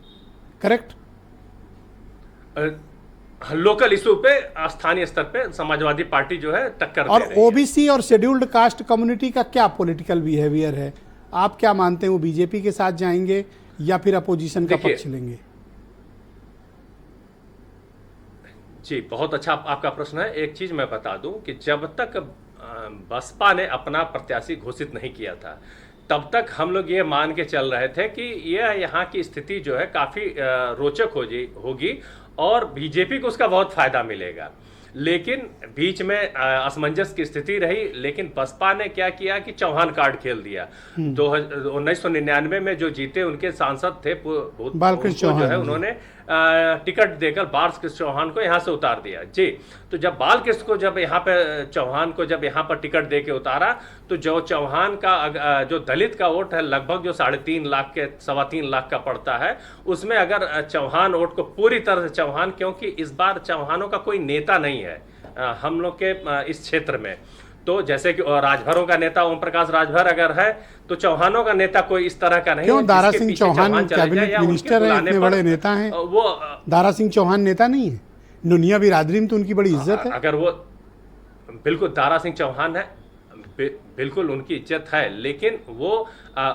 करेक्ट? लोकल इशू पे स्थानीय स्तर पे समाजवादी पार्टी जो है टक्कर और दे रही है। ओबीसी और शेड्यूल्ड कास्ट कम्युनिटी का क्या पॉलिटिकल बिहेवियर है? आप क्या मानते हैं, वो बीजेपी के साथ जाएंगे या फिर अपोजिशन का देखिए, पक्ष लेंगे? जी, बहुत अच्छा आपका प्रश्न है। एक चीज मैं बता दूं कि जब तक बसपा ने अपना प्रत्याशी घोषित नहीं किया था, तब तक हम लोग ये मान के चल रहे थे कि यह यहाँ की स्थिति जो है काफी रोचक होगी और बीजेपी को उसका बहुत फायदा मिलेगा। लेकिन बीच में असमंजस की स्थिति रही, लेकिन बसपा ने क्या किया कि चौहान कार्ड खेल दिया। 1999 में जो जीते उनके सांसद थे बालकृष्ण चौहान, जो है उन्होंने टिकट देकर बालकृष्ण चौहान को यहाँ से उतार दिया। जी, तो जब बालकृष्ण को जब यहाँ पे चौहान को जब यहाँ पर टिकट दे के उतारा, तो जो चौहान का जो दलित का वोट है लगभग जो 3.5 लाख के 3.25 लाख का पड़ता है, उसमें अगर चौहान वोट को पूरी तरह से चौहान, क्योंकि इस बार चौहानों का कोई नेता नहीं है हम लोग के इस क्षेत्र में। तो जैसे कि राजभरों का नेता ओम प्रकाश राजभर अगर है, तो चौहानों का नेता कोई इस तरह का नहीं है। क्यों? दारा सिंह चौहान कैबिनेट मिनिस्टर है, इतने बड़े नेता हैं। वो दारा सिंह चौहान नेता नहीं है? नुनिया बिरादरी में तो उनकी बड़ी इज्जत है। अगर वो बिल्कुल दारा सिंह चौहान है, बिल्कुल उनकी इज्जत है, लेकिन वो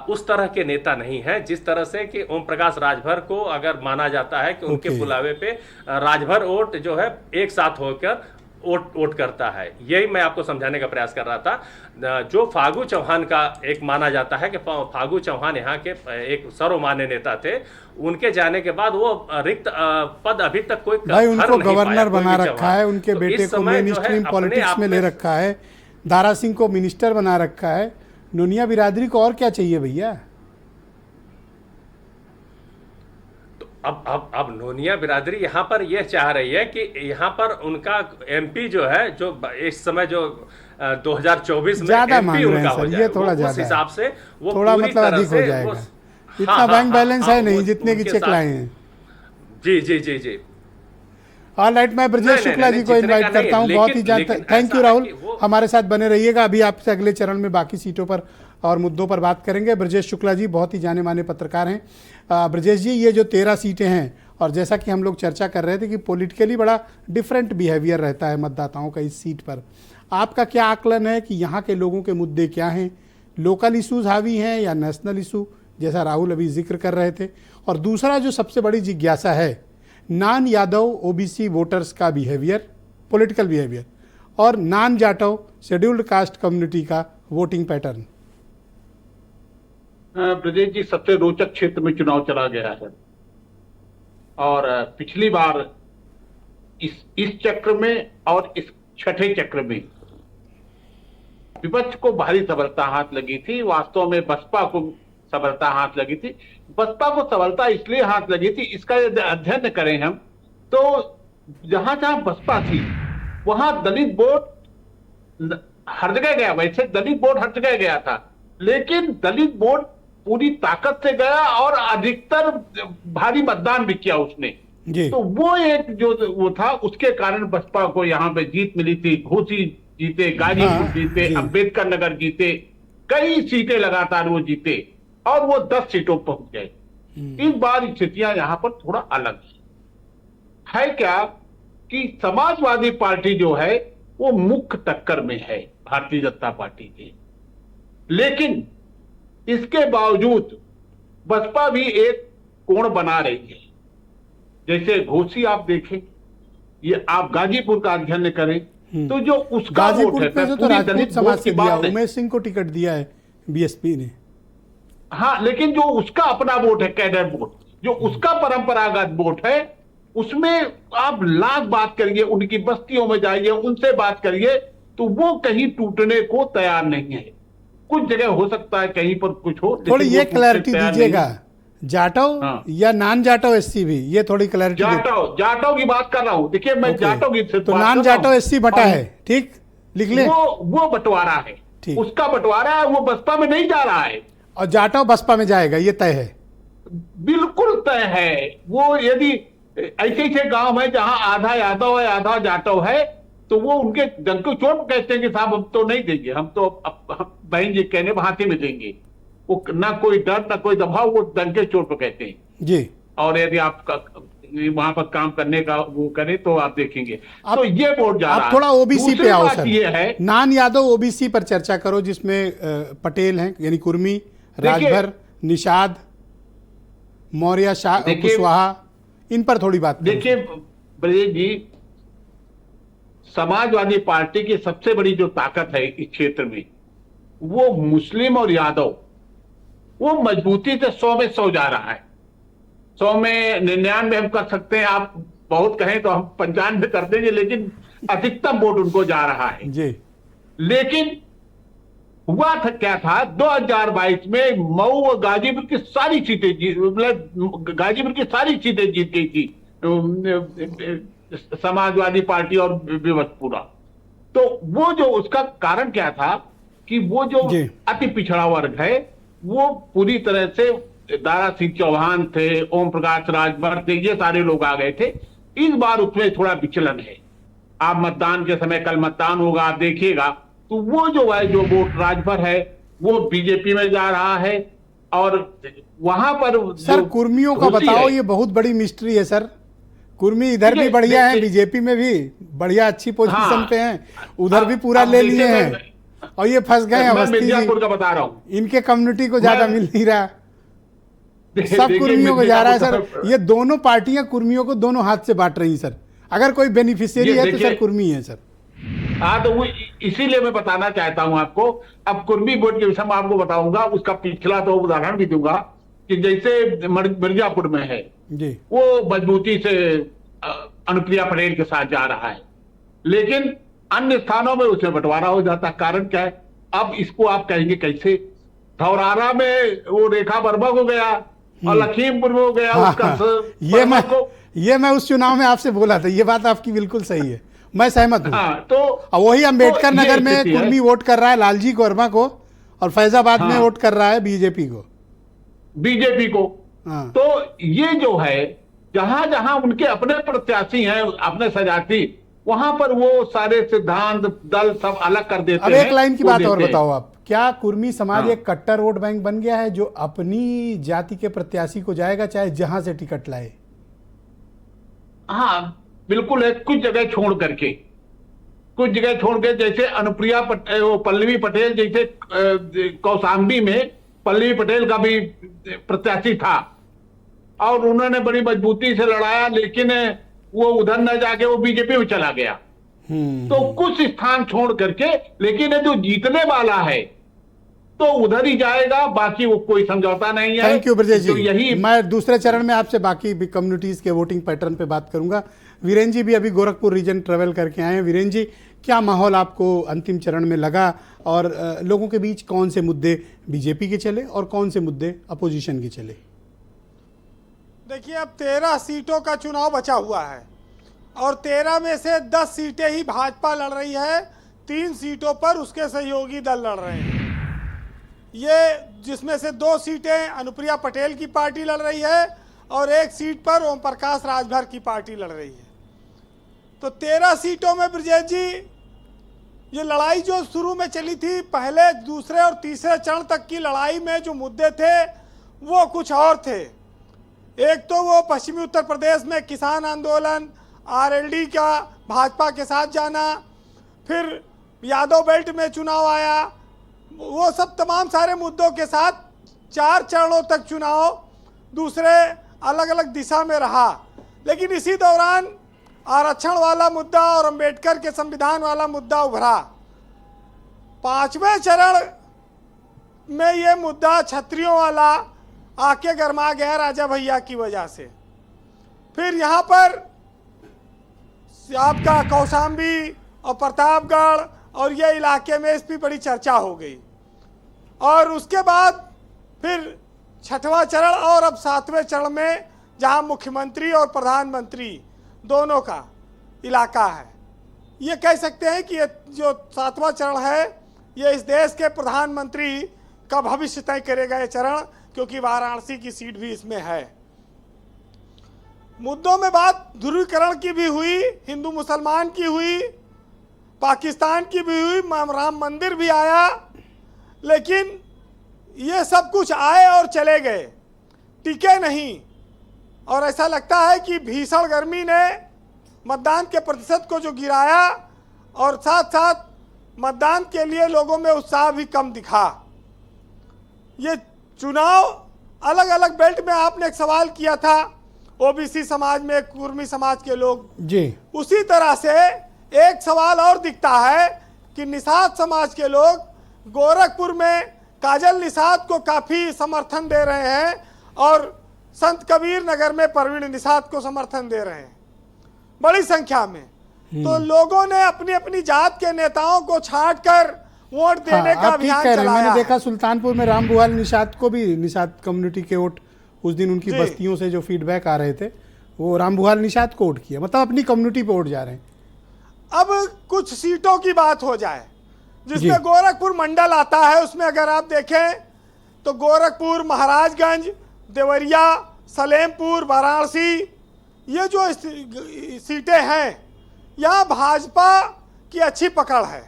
उस तरह के नेता नहीं है जिस तरह से कि ओम प्रकाश राजभर को अगर माना जाता है कि उनके बुलावे पे राजभर वोट जो है एक साथ होकर वोट करता है। यही मैं आपको समझाने का प्रयास कर रहा था। जो फागू चौहान का एक माना जाता है कि फागू चौहान यहाँ के एक सर्वमान्य नेता थे, उनके जाने के बाद वो रिक्त पद अभी तक कोई भाई उनको गवर्नर बना रखा है, उनके बेटे को मेन स्ट्रीम पॉलिटिक्स में ले रखा है, दारा सिंह को मिनिस्टर बना रखा है। नुनिया बिरादरी को और क्या चाहिए भैया? अब नोनिया बिरादरी यहाँ पर यह चाह रही है कि यहाँ पर उनका एमपी जो है, जो इस समय जो 2024 में एमपी उनका हो जाए, थोड़ा उस हिसाब से वो थोड़ा पूरी मतलब तरह अधिक हो से जाएगा। इतना बैंक बैलेंस है नहीं जितने की चेक लाए हैं। जी जी जी जी। ऑलराइट, मैं ब्रजेश शुक्ला जी को इनवाइट करता हूं। बहुत ही थैंक यू राहुल, हमारे साथ बने रहिएगा। अभी आपसे अगले चरण में बाकी सीटों पर और मुद्दों पर बात करेंगे। ब्रजेश शुक्ला जी बहुत ही जाने माने पत्रकार हैं। ब्रजेश जी, ये जो 13 सीटें हैं, और जैसा कि हम लोग चर्चा कर रहे थे कि पॉलिटिकली बड़ा डिफरेंट बिहेवियर रहता है मतदाताओं का इस सीट पर, आपका क्या आकलन है कि यहाँ के लोगों के मुद्दे क्या हैं? लोकल इशूज़ हावी हैं या नेशनल इशू, जैसा राहुल अभी जिक्र कर रहे थे? और दूसरा जो सबसे बड़ी जिज्ञासा है, नॉन यादव ओबीसी वोटर्स का बिहेवियर, पॉलिटिकल बिहेवियर, और non Jatav scheduled caste community का वोटिंग पैटर्न। ब्रजेश जी, सबसे रोचक क्षेत्र में चुनाव चला गया है और पिछली बार इस चक्र में और इस छठे चक्र में विपक्ष को भारी सफलता हाथ लगी थी। वास्तव में बसपा को सफलता हाथ लगी थी। बसपा को सफलता इसलिए हाथ लगी थी, इसका यदि अध्ययन करें हम तो जहां जहां बसपा थी वहां दलित वोट हर जगह गया। वैसे दलित वोट हर जगह गया था, लेकिन दलित वोट पूरी ताकत से गया और अधिकतर भारी मतदान भी किया उसने। तो वो एक जो वो था, उसके कारण बसपा को यहाँ पे जीत मिली थी। घोसी जीते, गाजीपुर जीते, अंबेडकर नगर जीते, कई सीटें लगातार वो जीते और वो 10 सीटों पर पहुंच गए। इस बार स्थितियां यहाँ पर थोड़ा अलग है क्या कि समाजवादी पार्टी जो है वो मुख्य टक्कर में है भारतीय जनता पार्टी के, लेकिन इसके बावजूद बसपा भी एक कोण बना रही है। जैसे घोसी आप देखें, ये आप गाजीपुर का अध्ययन करें तो जो उसका वोट गाजीपुर है, में से तो पूरी राजपूत दलित समाज वोट से की दिया, बात नहीं। उमेश सिंह को टिकट दिया है बीएसपी ने। हाँ, लेकिन जो उसका अपना वोट है, कैडर वोट, जो उसका परंपरागत वोट है, उसमें आप लाख बात करिए, उनकी बस्तियों में जाइए, उनसे बात करिए, तो वो कहीं टूटने को तैयार नहीं है। कुछ जगह हो सकता है कहीं पर कुछ हो, थोड़ी लेकिन ये वो टूटने क्लैरिटी तैयार दीजिएगा, नहीं है। जाटव हाँ। या नॉन जाटव एससी भी, ये थोड़ी क्लैरिटी। जाटव की बात कर रहा हूं। देखिए, मैं जाटव की तो नॉन जाटव एससी बटा है, ठीक, लिख ले। वो बंटवारा है, ठीक। उसका बंटवारा है, वो बसपा में नहीं जा रहा है, और जाटव बसपा में जाएगा, ये तय है। बिल्कुल तय है। वो यदि ऐसे ऐसे गांव है जहां आधा यादव है आधा जाटव है, तो वो उनके जन को चोट कहते हैं कि साहब हम तो नहीं देंगे, हम तो बहन जी कहने हाथी में देंगे। वो ना कोई डर ना कोई दबाव, वो डंके चोट पे कहते हैं जी। और यदि आप वहां पर काम करने का वो करें तो आप देखेंगे। तो ये वोट जा रहा है। आप थोड़ा ओबीसी पे दूसरी आओ बात सर, ये है, नान यादव ओबीसी पर चर्चा करो, जिसमें पटेल हैं, यानी कुर्मी, राजभर, निषाद, मौर्य, शाह, कुशवाहा, इन पर थोड़ी बात करो। देखिए ब्रजेश जी, समाजवादी पार्टी की सबसे बड़ी जो ताकत है इस क्षेत्र में, वो मुस्लिम और यादव, वो मजबूती से 100 में 100 जा रहा है। 100 में 99 हम कर सकते हैं, आप बहुत कहें तो हम 95 कर देंगे, लेकिन अधिकतम वोट उनको जा रहा है जी। लेकिन हुआ था क्या था, 2022 में मऊ और गाजीपुर की सारी सीटें मतलब गाजीपुर की सारी सीटें जीत गई थी समाजवादी पार्टी और विवशपुरा। तो वो जो उसका कारण क्या था कि वो जो अति पिछड़ा वर्ग है, वो पूरी तरह से दारा सिंह चौहान थे, ओम प्रकाश राजभर थे, ये सारे लोग आ गए थे। इस बार उसमें थोड़ा विचलन है। आप मतदान के समय, कल मतदान होगा, आप देखिएगा, तो वो जो है, जो वोट राजभर है, वो बीजेपी में जा रहा है। और वहां पर सर कुर्मियों का बताओ, ये बहुत बड़ी मिस्ट्री है सर। कुर्मी इधर भी बढ़िया है, बीजेपी में भी बढ़िया अच्छी पोजीशन पे हैं, उधर भी पूरा ले लिए हैं, और ये फंस गए हैं अवस्थी जी। का बता रहा हूं, इनके कम्युनिटी को ज्यादा मिल नहीं रहा, सब कुर्मियों को जा रहा है सर। ये दोनों पार्टियां कुर्मियों को दोनों हाथ से बांट रही सर। अगर कोई बेनिफिशियरी है तो सर कुर्मी है सर। हाँ, तो वो इसीलिए मैं बताना चाहता हूं आपको। अब कुर्मी वोट के विषय में आपको बताऊंगा, उसका पिछला तो उदाहरण भी दूंगा कि जैसे मिर्जापुर में है जी, वो मजबूती से अनुप्रिया पटेल के साथ जा रहा है, लेकिन अन्य स्थानों में उसमें बंटवारा हो जाता है। कारण क्या है? अब इसको आप कहेंगे कैसे? धौरारा में वो रेखा वर्मा को गया और लखीमपुर में हो गया उसका। ये मैं उस चुनाव में आपसे बोला था, ये बात आपकी बिल्कुल सही है, मैं सहमत हूँ। हाँ, तो वही अम्बेडकर नगर में कुर्मी वोट कर रहा है लालजी वर्मा को, और फैजाबाद में वोट कर रहा है बीजेपी को। हाँ। तो ये जो है, जहां जहां उनके अपने प्रत्याशी हैं, अपने सजाती, वहां पर वो सारे सिद्धांत दल सब अलग कर देते हैं। अब एक लाइन की बात और बताओ आप, क्या कुर्मी समाज एक कट्टर वोट बैंक बन गया है जो अपनी जाति के प्रत्याशी को जाएगा, चाहे जहां से टिकट लाए? हाँ बिल्कुल है, कुछ जगह छोड़ करके, जैसे अनुप्रिया पल्लवी पटेल, जैसे कौशाम्बी में पल्लवी पटेल का भी प्रत्याशी था और उन्होंने बड़ी मजबूती से लड़ाया, लेकिन वो उधर न जाके वो बीजेपी में चला गया। तो कुछ स्थान छोड़ करके, लेकिन जो जीतने वाला है तो उधर ही जाएगा, बाकी वो कोई समझौता नहीं है। थैंक यू ब्रजेश जी। तो यही मैं दूसरे चरण में आपसे बाकी भी कम्युनिटीज के वोटिंग पैटर्न पे बात करूंगा। वीरेंद्र जी भी अभी गोरखपुर रीजन ट्रेवल करके आए हैं। वीरेंद्र जी, क्या माहौल आपको अंतिम चरण में लगा, और लोगों के बीच कौन से मुद्दे बीजेपी के चले और कौन से मुद्दे अपोजिशन के चले? देखिए, अब 13 सीटों का चुनाव बचा हुआ है और 13 में से 10 सीटें ही भाजपा लड़ रही है, 3 सीटों पर उसके सहयोगी दल लड़ रहे हैं। ये जिसमें से 2 सीटें अनुप्रिया पटेल की पार्टी लड़ रही है और 1 सीट पर ओम प्रकाश राजभर की पार्टी लड़ रही है। तो 13 सीटों में ब्रजेश जी, ये लड़ाई जो शुरू में चली थी, पहले दूसरे और तीसरे चरण तक की लड़ाई में जो मुद्दे थे वो कुछ और थे। एक तो वो पश्चिमी उत्तर प्रदेश में किसान आंदोलन, आरएलडी का भाजपा के साथ जाना, फिर यादव बेल्ट में चुनाव आया, वो सब तमाम सारे मुद्दों के साथ 4 चरणों तक चुनाव दूसरे अलग अलग दिशा में रहा। लेकिन इसी दौरान आरक्षण वाला मुद्दा और अंबेडकर के संविधान वाला मुद्दा उभरा। 5वें चरण में ये मुद्दा क्षत्रियों वाला आके गरमा गया राजा भैया की वजह से। फिर यहाँ पर आपका कौशाम्बी और प्रतापगढ़ और ये इलाके में इस पर बड़ी चर्चा हो गई, और उसके बाद फिर 6वां चरण और अब 7वें चरण में जहाँ मुख्यमंत्री और प्रधानमंत्री दोनों का इलाका है। ये कह सकते हैं कि ये जो 7वां चरण है ये इस देश के प्रधानमंत्री का भविष्य तय करेगा ये चरण, क्योंकि वाराणसी की सीट भी इसमें है। मुद्दों में बात ध्रुवीकरण की भी हुई, हिंदू मुसलमान की हुई, पाकिस्तान की भी हुई, राम मंदिर भी आया, लेकिन ये सब कुछ आए और चले गए, टिके नहीं। और ऐसा लगता है कि भीषण गर्मी ने मतदान के प्रतिशत को जो गिराया और साथ साथ मतदान के लिए लोगों में उत्साह भी कम दिखा। ये चुनाव अलग अलग बेल्ट में आपने एक सवाल किया था, ओबीसी समाज में, कुर्मी समाज के लोग जी, उसी तरह से एक सवाल और दिखता है कि निषाद समाज के लोग गोरखपुर में काजल निषाद को काफी समर्थन दे रहे हैं और संत कबीर नगर में परवीन निषाद को समर्थन दे रहे हैं बड़ी संख्या में। तो लोगों ने अपनी अपनी जात के नेताओं को छांट कर वोट देने का अभियान चलाया। मैंने देखा सुल्तानपुर में रामभुआल निषाद को भी, निषाद कम्युनिटी के वोट उस दिन उनकी बस्तियों से जो फीडबैक आ रहे थे वो रामभुआल निषाद को वोट किया, मतलब अपनी कम्युनिटी पे वोट जा रहे हैं। अब कुछ सीटों की बात हो जाए जिसमें गोरखपुर मंडल आता है, उसमें अगर आप देखें तो गोरखपुर, महाराजगंज, देवरिया, सलेमपुर, वाराणसी, ये जो सीटें हैं यहाँ भाजपा की अच्छी पकड़ है।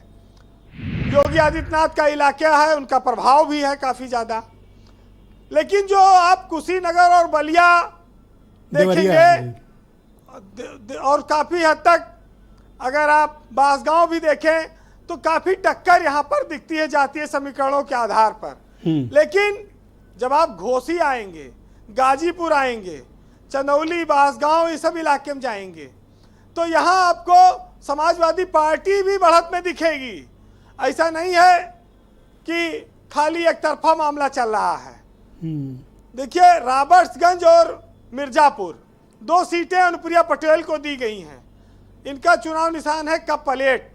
योगी आदित्यनाथ का इलाका है, उनका प्रभाव भी है काफ़ी ज़्यादा। लेकिन जो आप कुशीनगर और बलिया देखेंगे और काफ़ी हद तक अगर आप बांसगांव भी देखें तो काफ़ी टक्कर यहाँ पर दिखती है जातीय समीकरणों के आधार पर। लेकिन जब आप घोसी आएंगे, गाजीपुर आएंगे, चंदौली, बांसगांव, ये सब इलाके में जाएंगे तो यहाँ आपको समाजवादी पार्टी भी बढ़त में दिखेगी। ऐसा नहीं है कि खाली एक तरफा मामला चल रहा है। देखिए, रॉबर्ट्सगंज और मिर्जापुर 2 सीटें अनुप्रिया पटेल को दी गई हैं। इनका चुनाव निशान है कप प्लेट।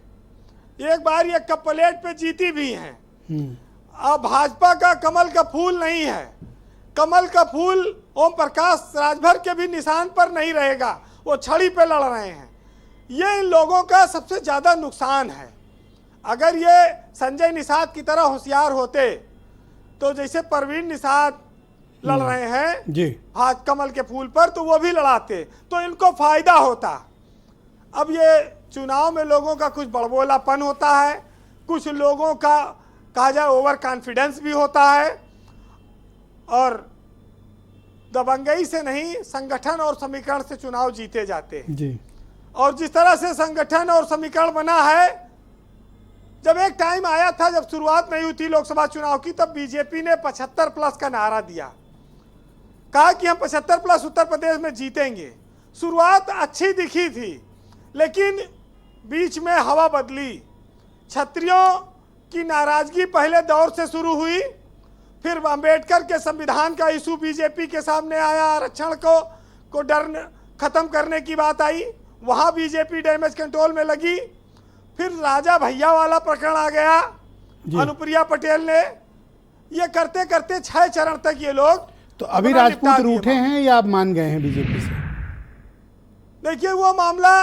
एक बार ये कप प्लेट पे जीती भी हैं। अब भाजपा का कमल का फूल नहीं है। कमल का फूल ओम प्रकाश राजभर के भी निशान पर नहीं रहेगा, वो छड़ी पे लड़ रहे हैं। ये इन लोगों का सबसे ज़्यादा नुकसान है। अगर ये संजय निषाद की तरह होशियार होते तो जैसे परवीन निषाद लड़ रहे हैं जी हाथ कमल के फूल पर, तो वो भी लड़ाते तो इनको फायदा होता। अब ये चुनाव में लोगों का कुछ बड़बोलापन होता है, कुछ लोगों का कहा जाए ओवर कॉन्फिडेंस भी होता है, और दबंगई से नहीं संगठन और समीकरण से चुनाव जीते जाते हैं जी। और जिस तरह से संगठन और समीकरण बना है, जब एक टाइम आया था जब शुरुआत नहीं हुई थी लोकसभा चुनाव की, तब बीजेपी ने 75+ का नारा दिया, कहा कि हम 75+ उत्तर प्रदेश में जीतेंगे। शुरुआत अच्छी दिखी थी, लेकिन बीच में हवा बदली। क्षत्रियों की नाराजगी पहले दौर से शुरू हुई, फिर अंबेडकर के संविधान का इशू बीजेपी के सामने आया, आरक्षण को डर खत्म करने की बात आई, वहाँ बीजेपी डैमेज कंट्रोल में लगी। फिर राजा भैया वाला प्रकरण आ गया, अनुप्रिया पटेल ने, ये करते करते 6 चरण तक ये लोग। तो अभी राजपूत रूठे हैं या आप मान गए हैं बीजेपी से? देखिए, वो मामला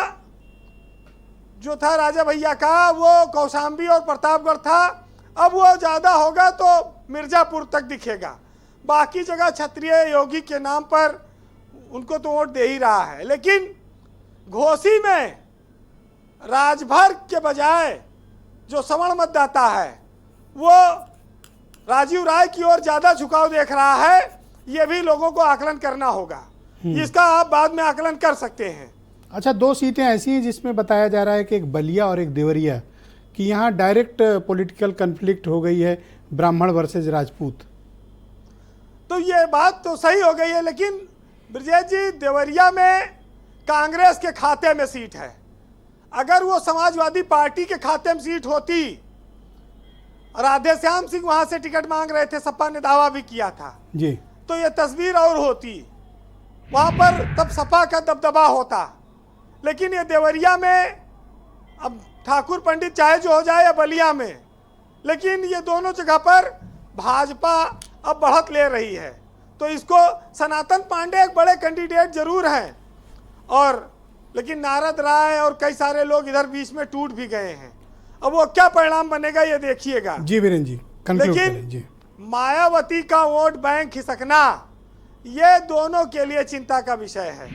जो था राजा भैया का, वो कौशाम्बी और प्रतापगढ़ था। अब वो ज़्यादा होगा तो मिर्जापुर तक दिखेगा, बाकी जगह क्षत्रिय योगी के नाम पर उनको तो वोट दे ही रहा है। लेकिन घोसी में राजभर के बजाय जो सवर्ण मतदाता है वो राजीव राय की ओर ज़्यादा झुकाव देख रहा है। ये भी लोगों को आकलन करना होगा, इसका आप बाद में आकलन कर सकते हैं। अच्छा, 2 सीटें ऐसी हैं जिसमें बताया जा रहा है कि एक बलिया और एक देवरिया कि यहाँ डायरेक्ट पॉलिटिकल कन्फ्लिक्ट हो गई है, ब्राह्मण वर्सेज राजपूत। तो ये बात तो सही हो गई है, लेकिन ब्रजेश जी, देवरिया में कांग्रेस के खाते में सीट है। अगर वो समाजवादी पार्टी के खाते में सीट होती, राधेश्याम सिंह वहां से टिकट मांग रहे थे, सपा ने दावा भी किया था जी, तो ये तस्वीर और होती, वहां पर तब सपा का दबदबा होता। लेकिन ये देवरिया में, अब ठाकुर पंडित चाहे जो हो जाए या बलिया में, लेकिन ये दोनों जगह पर भाजपा अब बढ़त ले रही है। तो इसको सनातन पांडे एक बड़े कैंडिडेट जरूर हैं, और लेकिन नारद राय और कई सारे लोग इधर बीच में टूट भी गए हैं। अब वो क्या परिणाम बनेगा ये देखिएगा। जी वीरेंद्र जी, कंक्लूड करें। लेकिन जी, मायावती का वोट बैंक खिसकना ये दोनों के लिए चिंता का विषय है।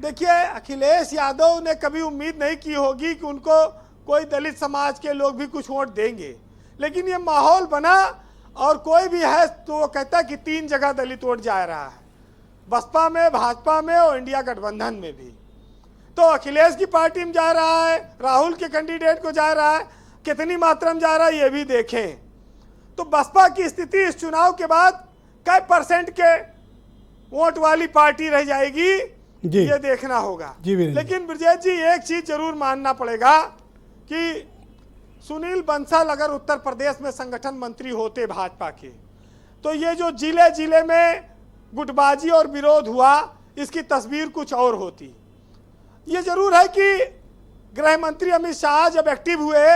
देखिए, अखिलेश यादव ने कभी उम्मीद नहीं की होगी कि उनको कोई दलित समाज के लोग भी कुछ वोट देंगे, लेकिन ये माहौल बना और कोई भी है तो वो कहता है कि 3 जगह दलित वोट जा रहा है, बसपा में, भाजपा में और इंडिया गठबंधन में भी। तो अखिलेश की पार्टी में जा रहा है, राहुल के कैंडिडेट को जा रहा है, कितनी मात्रा में जा रहा है ये भी देखें। तो बसपा की स्थिति इस चुनाव के बाद कई % के वोट वाली पार्टी रह जाएगी ये देखना होगा। लेकिन ब्रजेश जी, एक चीज जरूर मानना पड़ेगा कि सुनील बंसल अगर उत्तर प्रदेश में संगठन मंत्री होते भाजपा के, तो ये जो जिले जिले में गुटबाजी और विरोध हुआ, इसकी तस्वीर कुछ और होती। ये जरूर है कि गृह मंत्री अमित शाह जब एक्टिव हुए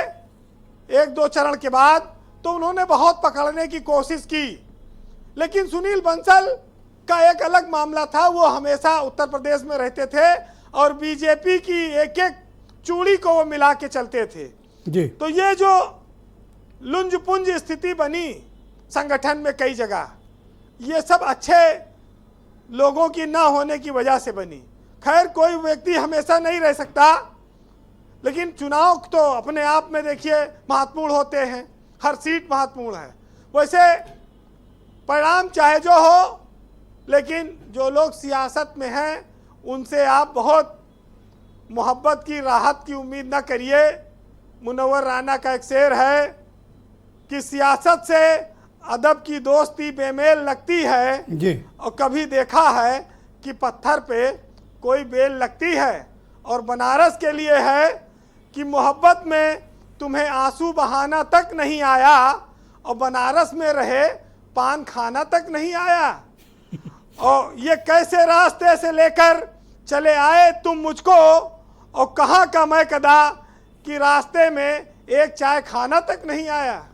1-2 चरण के बाद, तो उन्होंने बहुत पकड़ने की कोशिश की, लेकिन सुनील बंसल का एक अलग मामला था। वो हमेशा उत्तर प्रदेश में रहते थे और बीजेपी की एक एक चूड़ी को वो मिला के चलते थे जी। तो ये जो लुंज पुंज स्थिति बनी संगठन में कई जगह, ये सब अच्छे लोगों की ना होने की वजह से बनी। खैर, कोई व्यक्ति हमेशा नहीं रह सकता, लेकिन चुनाव तो अपने आप में देखिए महत्वपूर्ण होते हैं, हर सीट महत्वपूर्ण है। वैसे परिणाम चाहे जो हो, लेकिन जो लोग सियासत में हैं उनसे आप बहुत मोहब्बत की, राहत की उम्मीद ना करिए। मुनव्वर राना का एक शेर है कि सियासत से अदब की दोस्ती बेमेल लगती है जी, और कभी देखा है कि पत्थर पे कोई बेल लगती है। और बनारस के लिए है कि मोहब्बत में तुम्हें आंसू बहाना तक नहीं आया और बनारस में रहे पान खाना तक नहीं आया। और ये कैसे रास्ते से लेकर चले आए तुम मुझको, और कहाँ का मैं कदा कि रास्ते में एक चाय खाना तक नहीं आया।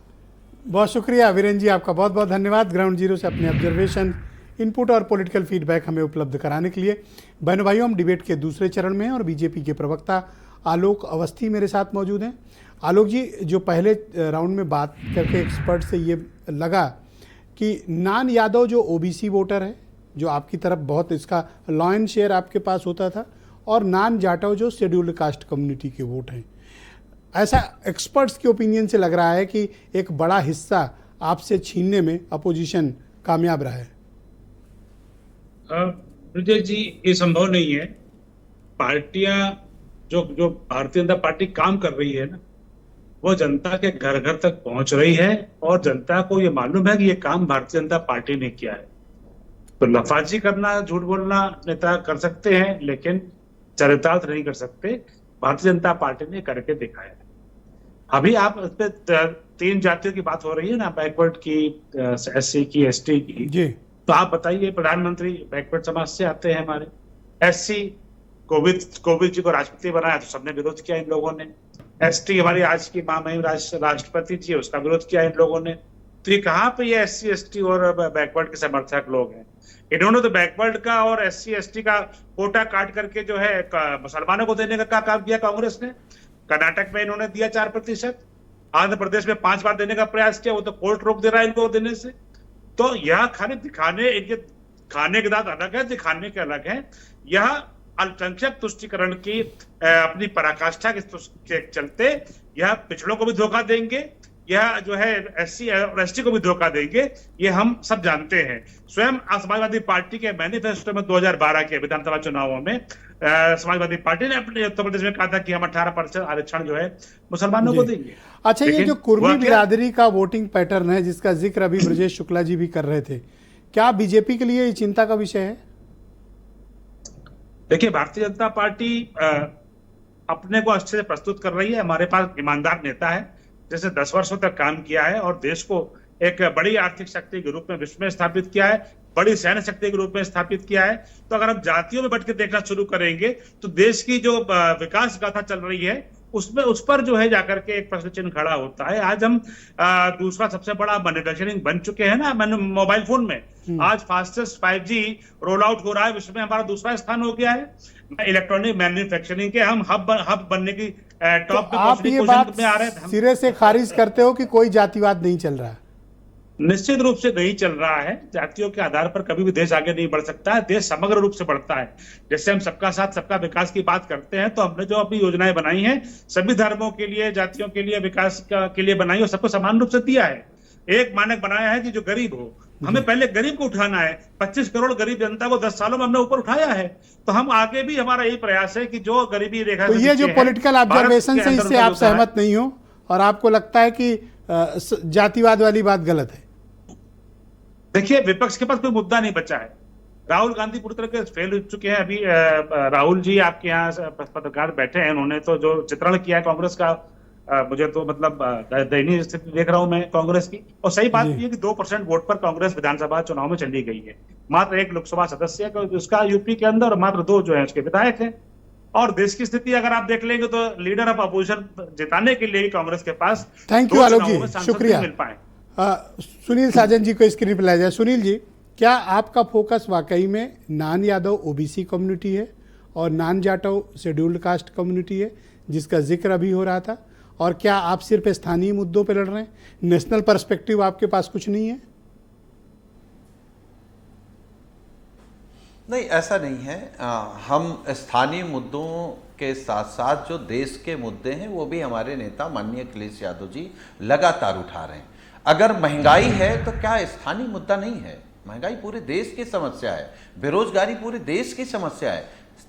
बहुत शुक्रिया वीरेंद्र जी, आपका बहुत बहुत धन्यवाद ग्राउंड जीरो से अपने ऑब्जर्वेशन, इनपुट और पॉलिटिकल फीडबैक हमें उपलब्ध कराने के लिए। बहनों भाइयों, हम डिबेट के दूसरे चरण में हैं और बीजेपी के प्रवक्ता आलोक अवस्थी मेरे साथ मौजूद हैं। आलोक जी, जो पहले राउंड में बात करके एक्सपर्ट से ये लगा कि नान यादव जो ओबीसी वोटर है, जो आपकी तरफ बहुत इसका लॉयन शेयर आपके पास होता था, और नान जाटव जो शेड्यूल्ड कास्ट कम्युनिटी के वोट हैं, ऐसा एक्सपर्ट्स के ओपिनियन से लग रहा है कि एक बड़ा हिस्सा आपसे छीनने में अपोजिशन कामयाब रहा है। ब्रजेश जी, ये संभव नहीं है। पार्टियां जो भारतीय जनता पार्टी काम कर रही है ना, वो जनता के घर घर तक पहुंच रही है और जनता को ये मालूम है कि ये काम भारतीय जनता पार्टी ने किया है। तो लफाजी करना, झूठ बोलना नेता कर सकते हैं, लेकिन चरितार्थ नहीं कर सकते। भारतीय जनता पार्टी ने करके दिखाया है। अभी आप इस पे 3 जातियों की बात हो रही है ना, बैकवर्ड की, SC की, ST की जी। तो आप बताइए, प्रधानमंत्री बैकवर्ड समाज से आते हैं हमारे। SC कोविद जी को राष्ट्रपति बनाया तो सबने विरोध किया इन लोगों ने। ST हमारी आज की महामहिम राष्ट्रपति जी, उसका विरोध किया इन लोगों ने। तो ये कहाँ पे ये SC ST और बैकवर्ड के समर्थक लोग हैं? इन्होंने तो बैकवर्ड का और SC ST का कोटा काट करके जो है मुसलमानों को देने का काम किया कांग्रेस ने। कर्नाटक में इन्होंने दिया 4%, आंध्र प्रदेश में 5 बार देने का प्रयास किया, वो तो कोर्ट रोक दे रहा है इनको देने से। तो यह खाली दिखाने, इनके खाने के दांत अलग है, दिखाने के अलग है। यह अल्पसंख्यक तुष्टिकरण की अपनी पराकाष्ठा के चलते यह पिछड़ों को भी धोखा देंगे, यह जो है SC और ST को भी धोखा देंगे, ये हम सब जानते हैं। स्वयं समाजवादी पार्टी के मैनिफेस्टो में 2012 के विधानसभा चुनावों में समाजवादी पार्टी ने अपने उत्तर प्रदेश में कहा था कि हम 18% आरक्षण जो है मुसलमानों को देंगे। अच्छा, ये जो कुर्मी बिरादरी का वोटिंग पैटर्न है, जिसका जिक्र अभी ब्रजेश शुक्ला जी भी कर रहे थे, क्या बीजेपी के लिए ये चिंता का विषय है? देखिए, भारतीय जनता पार्टी अपने को अच्छे से प्रस्तुत कर रही है। हमारे पास ईमानदार नेता है जिसने 10 वर्षों तक काम किया है और देश को एक बड़ी आर्थिक शक्ति के रूप में विश्व में स्थापित किया है, बड़ी सैन्य शक्ति के रूप में स्थापित किया है। तो अगर हम जातियों में बट के देखना शुरू करेंगे तो देश की जो विकास गाथा चल रही है उसमें उस पर जो है जाकर के एक प्रश्न चिन्ह खड़ा होता है। आज हम दूसरा सबसे बड़ा मैन्युफैक्चरिंग बन चुके हैं ना मोबाइल फोन में। आज फास्टेस्ट 5G रोल आउट हो रहा है, विश्व में हमारा दूसरा स्थान हो गया है। इलेक्ट्रॉनिक मैन्युफैक्चरिंग के हम हब बनने की टॉप पे आप ये बात में आ रहे हैं। सिरे से खारिज करते हो कि कोई जातिवाद नहीं चल रहा? निश्चित रूप से नहीं चल रहा है। जातियों के आधार पर कभी भी देश आगे नहीं बढ़ सकता है। देश समग्र रूप से बढ़ता है। जैसे हम सबका साथ सबका विकास की बात करते हैं तो हमने जो अपनी योजनाएं बनाई हैं सभी धर्मों के लिए, जातियों के लिए, विकास के लिए बनाई और सबको समान रूप से दिया है। एक मानक बनाया है कि जो गरीब हो, हमें पहले गरीब को उठाना है। 25 करोड़ गरीब जनता को 10 सालों में हमने ऊपर उठाया है। तो हम आगे भी हमारा यही प्रयास है कि जो गरीबी रेखा तो ये जो पॉलिटिकल ऑब्जर्वेशन से इससे आप सहमत नहीं हो और आपको लगता है कि जातिवाद वाली बात गलत है? देखिए, विपक्ष के पास कोई मुद्दा नहीं बचा है। राहुल गांधी पूरी तरह से फेल हो चुके हैं। अभी राहुल जी आपके यहाँ पत्रकार बैठे हैं, उन्होंने तो जो चित्रण किया है कांग्रेस का, मुझे तो मतलब दयनीय स्थिति देख रहा हूं मैं कांग्रेस की। और सही बात ये कि 2% वोट पर कांग्रेस विधानसभा चुनाव में चली गई है। मात्र 1 लोकसभा सदस्य उसका यूपी के अंदर और मात्र 2 जो है उसके विधायक है। और देश की स्थिति अगर आप देख लेंगे तो लीडर ऑफ अपोजिशन जिताने के लिए कांग्रेस के पास थैंक यू आलोक जी, शुक्रिया। मिल पाए। सुनील साजन जी को स्क्रीन पर लाया जाए। सुनील जी, क्या आपका फोकस वाकई में नान यादव ओबीसी कम्युनिटी है और नान जाटव शेड्यूल्ड कास्ट कम्युनिटी है जिसका जिक्र अभी हो रहा था? और क्या आप सिर्फ स्थानीय मुद्दों पर लड़ रहे हैं? नेशनल पर्सपेक्टिव आपके पास कुछ नहीं है? नहीं, ऐसा नहीं है। हम स्थानीय मुद्दों के साथ साथ जो देश के मुद्दे हैं वो भी हमारे नेता माननीय अखिलेश यादव जी लगातार उठा रहे हैं। अगर महंगाई है तो क्या स्थानीय मुद्दा नहीं है? महंगाई पूरे देश की समस्या है, बेरोजगारी पूरे देश की समस्या है।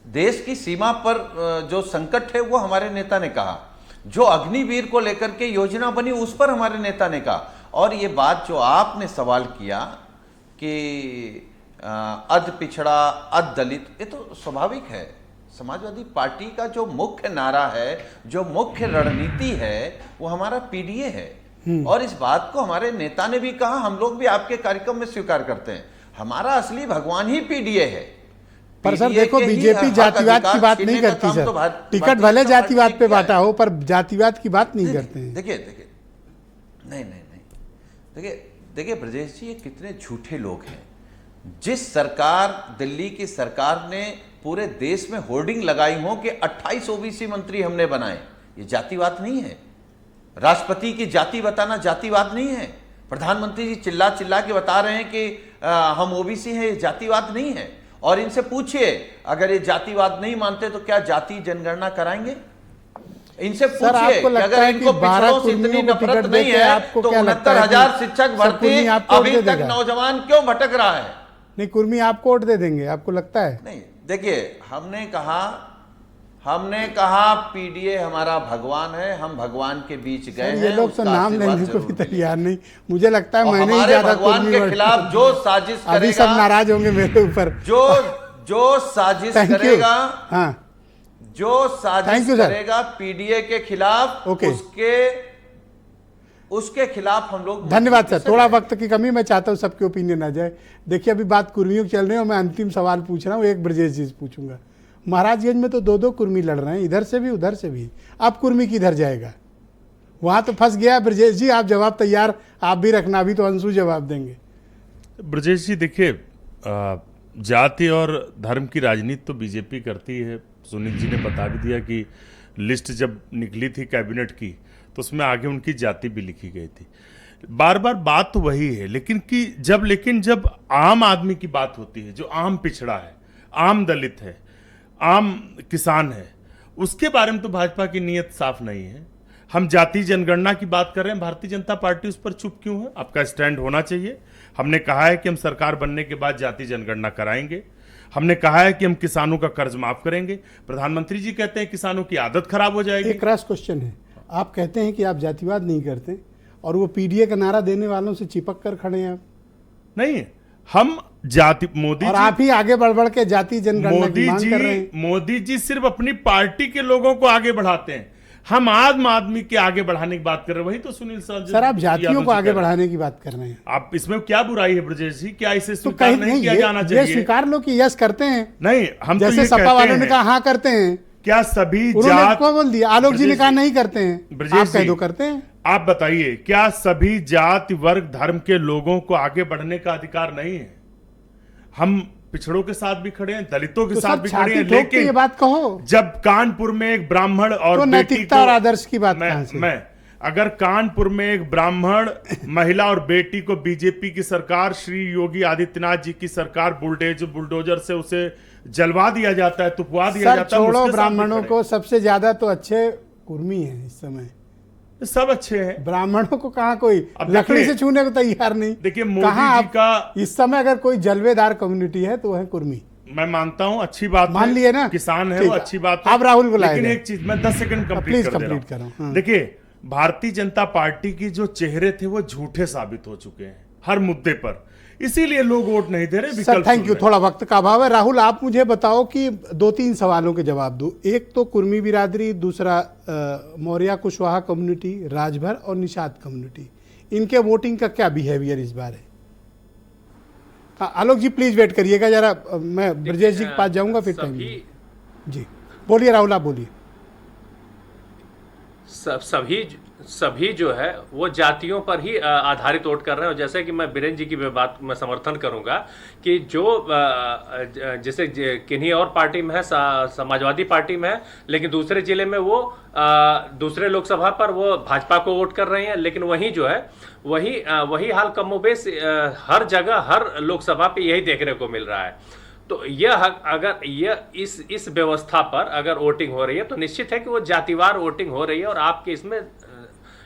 देश की सीमा पर जो संकट है वो हमारे नेता ने कहा। जो अग्निवीर को लेकर के योजना बनी उस पर हमारे नेता ने कहा। और ये बात जो आपने सवाल किया कि अध पिछड़ा, अध दलित, ये तो स्वाभाविक है। समाजवादी पार्टी का जो मुख्य नारा है, जो मुख्य रणनीति है, वो हमारा पीडीए है। और इस बात को हमारे नेता ने भी कहा, हम लोग भी आपके कार्यक्रम में स्वीकार करते हैं। हमारा असली भगवान ही पीडीए है। पर सर देखो, बीजेपी जातिवाद की बात नहीं करती सर। टिकट भले जातिवाद पे बांटा हो पर जातिवाद की बात नहीं करते हैं। देखिए नहीं, देखिए ब्रजेश जी, ये कितने झूठे लोग हैं। जिस सरकार, दिल्ली की सरकार ने पूरे देश में होर्डिंग लगाई हो कि 28 ओबीसी मंत्री हमने बनाए, ये जातिवाद नहीं है। राष्ट्रपति की जाति बताना जातिवाद नहीं है। प्रधानमंत्री जी चिल्ला चिल्ला के बता रहे हैं कि हम ओबीसी हैं, ये जातिवाद नहीं है। और इनसे पूछिए, अगर ये जातिवाद नहीं मानते तो क्या जाति जनगणना कराएंगे? इनसे पूछिए कि अगर इनको पिछड़ों से इतनी नफरत नहीं है तो 69,000 शिक्षक भर्ती अभी तक नौजवान क्यों भटक रहा है? नहीं, कुर्मी आपको वोट दे देंगे, आपको लगता है? नहीं, देखिए, हमने कहा पीडीए हमारा भगवान है, हम भगवान के बीच गए हैं। ये लोग तो नाम लेने को भी तैयार नहीं। मुझे लगता है मैंने ही ज्यादा भगवान के खिलाफ जो साजिश करेगा, अभी सब नाराज होंगे मेरे ऊपर। जो साजिश करेगा, हाँ, जो साजिश करेगा पीडीए के खिलाफ, उसके खिलाफ हम लोग। धन्यवाद सर। थोड़ा वक्त की कमी, मैं चाहता हूँ सबके ओपिनियन आ जाए। देखिए, अभी बात कुर्मियों की चल रही है और मैं अंतिम सवाल पूछ रहा हूँ, एक ब्रजेश जी से पूछूंगा। महाराजगंज में तो 2-2 कुर्मी लड़ रहे हैं, इधर से भी उधर से भी। अब कुर्मी किधर जाएगा? वहां तो फंस गया। ब्रजेश जी, आप जवाब तैयार आप भी रखना, अभी तो अंशु जवाब देंगे। ब्रजेश जी देखिए, जाति और धर्म की राजनीति तो बीजेपी करती है। सुनील जी ने बता भी दिया कि लिस्ट जब निकली थी कैबिनेट की तो उसमें आगे उनकी जाति भी लिखी गई थी। बार बार बात तो वही है, लेकिन जब आम आदमी की बात होती है, जो आम पिछड़ा है, आम दलित है, आम किसान है, उसके बारे में तो भाजपा की नीयत साफ नहीं है। हम जाति जनगणना की बात कर रहे हैं, भारतीय जनता पार्टी उस पर चुप क्यों है? आपका स्टैंड होना चाहिए। हमने कहा है कि हम सरकार बनने के बाद जाति जनगणना कराएंगे। हमने कहा है कि हम किसानों का कर्ज माफ करेंगे। प्रधानमंत्री जी कहते हैं किसानों की आदत खराब हो जाएगी। एक क्रॉस क्वेश्चन है, आप कहते हैं कि आप जातिवाद नहीं करते और वो पीडीए का नारा देने वालों से चिपक कर खड़े हैं। आप नहीं, हम जाति मोदी और जी आप ही आगे बढ़ के जाति जनगणना की मांग कर रहे हैं। मोदी जी सिर्फ अपनी पार्टी के लोगों को आगे बढ़ाते हैं, हम आम आदमी के आगे बढ़ाने की बात कर रहे हैं। वही तो सुनील सर आप जातियों को आगे बढ़ाने की बात कर रहे हैं। आप इसमें क्या बुराई है ब्रजेश जी? क्या इसे तो स्वीकार कहीं नहीं किया ये, जाना ये चाहिए? स्वीकार लो कि यस करते हैं, नहीं, हम तो जैसे ये सपा कहते वालों ने हैं, कहा हाँ करते हैं, क्या सभी उन्होंने जात को बोल दिया, आलोक जी ने ब्रजेश कहा जी, नहीं करते हैं, ब्रजेश आप कह जी, दो करते हैं। आप बताइए, क्या सभी जाति वर्ग धर्म के लोगों को आगे बढ़ने का अधिकार नहीं है? हम पिछड़ों के साथ भी खड़े हैं, दलितों के तो साथ सब भी खड़े छाती हैं, ठोक के लेकिन ये बात कहो। जब कानपुर में एक ब्राह्मण और तो बेटी नैतिकता और आदर्श की बात कहां से? मैं अगर कानपुर में एक ब्राह्मण महिला और बेटी को बीजेपी की सरकार, श्री योगी आदित्यनाथ जी की सरकार बुलडोजर से उसे जलवा दिया जाता है, तुपवा दिया सर जाता है, छोड़ो उसके साथ भी ब्राह्मणों खड़े को, सबसे ज्यादा तो अच्छे कुर्मी हैं इस समय। हैं। सब अच्छे हैं, ब्राह्मणों को कहाँ कोई अब लकड़ी देखिए- से छूने को तैयार नहीं। देखिए मोदी कहाँ जी का, इस समय अगर कोई जलवेदार कम्युनिटी है तो वह है कुर्मी। मैं मानता हूं अच्छी बात मान है, लिए ना, किसान है ठीक वो है। अच्छी बात है। अब राहुल को लाया लेकिन जाए। एक चीज मैं 10 सेकंड कंप्लीट प्लीज कर दे रहा कंप्लीट करो, हूं। हाँ। देखिए भारतीय जनता पार्टी की जो चेहरे थे वो झूठे साबित हो चुके हैं हर मुद्दे पर, इसीलिए लोग वोट नहीं दे रहे। सर विकल्प थैंक चुन यू, रहे हैं। थोड़ा वक्त का अभाव है। राहुल आप मुझे बताओ कि 2-3 सवालों के जवाब दो। एक तो कुर्मी बिरादरी, दूसरा मौर्या कुशवाहा कम्युनिटी, राजभर और निषाद कम्युनिटी, इनके वोटिंग का क्या बिहेवियर इस बार है? आलोक जी प्लीज वेट करिएगा जरा, मैं ब्रजेश जी के पास जाऊंगा फिर टाइम जी। बोलिए राहुल, आप बोलिए। सभी जो है वो जातियों पर ही आधारित वोट कर रहे हैं। और जैसे कि मैं बीरेन जी की बात में समर्थन करूंगा कि जो जैसे किन्हीं और पार्टी में है, समाजवादी पार्टी में है, लेकिन दूसरे जिले में वो दूसरे लोकसभा पर वो भाजपा को वोट कर रहे हैं, लेकिन वहीं जो है वही हाल कमोबेश हर जगह हर लोकसभा पे यही देखने को मिल रहा है। तो अगर इस व्यवस्था पर अगर वोटिंग हो रही है तो निश्चित है कि वो जातिवार वोटिंग हो रही है और आपके इसमें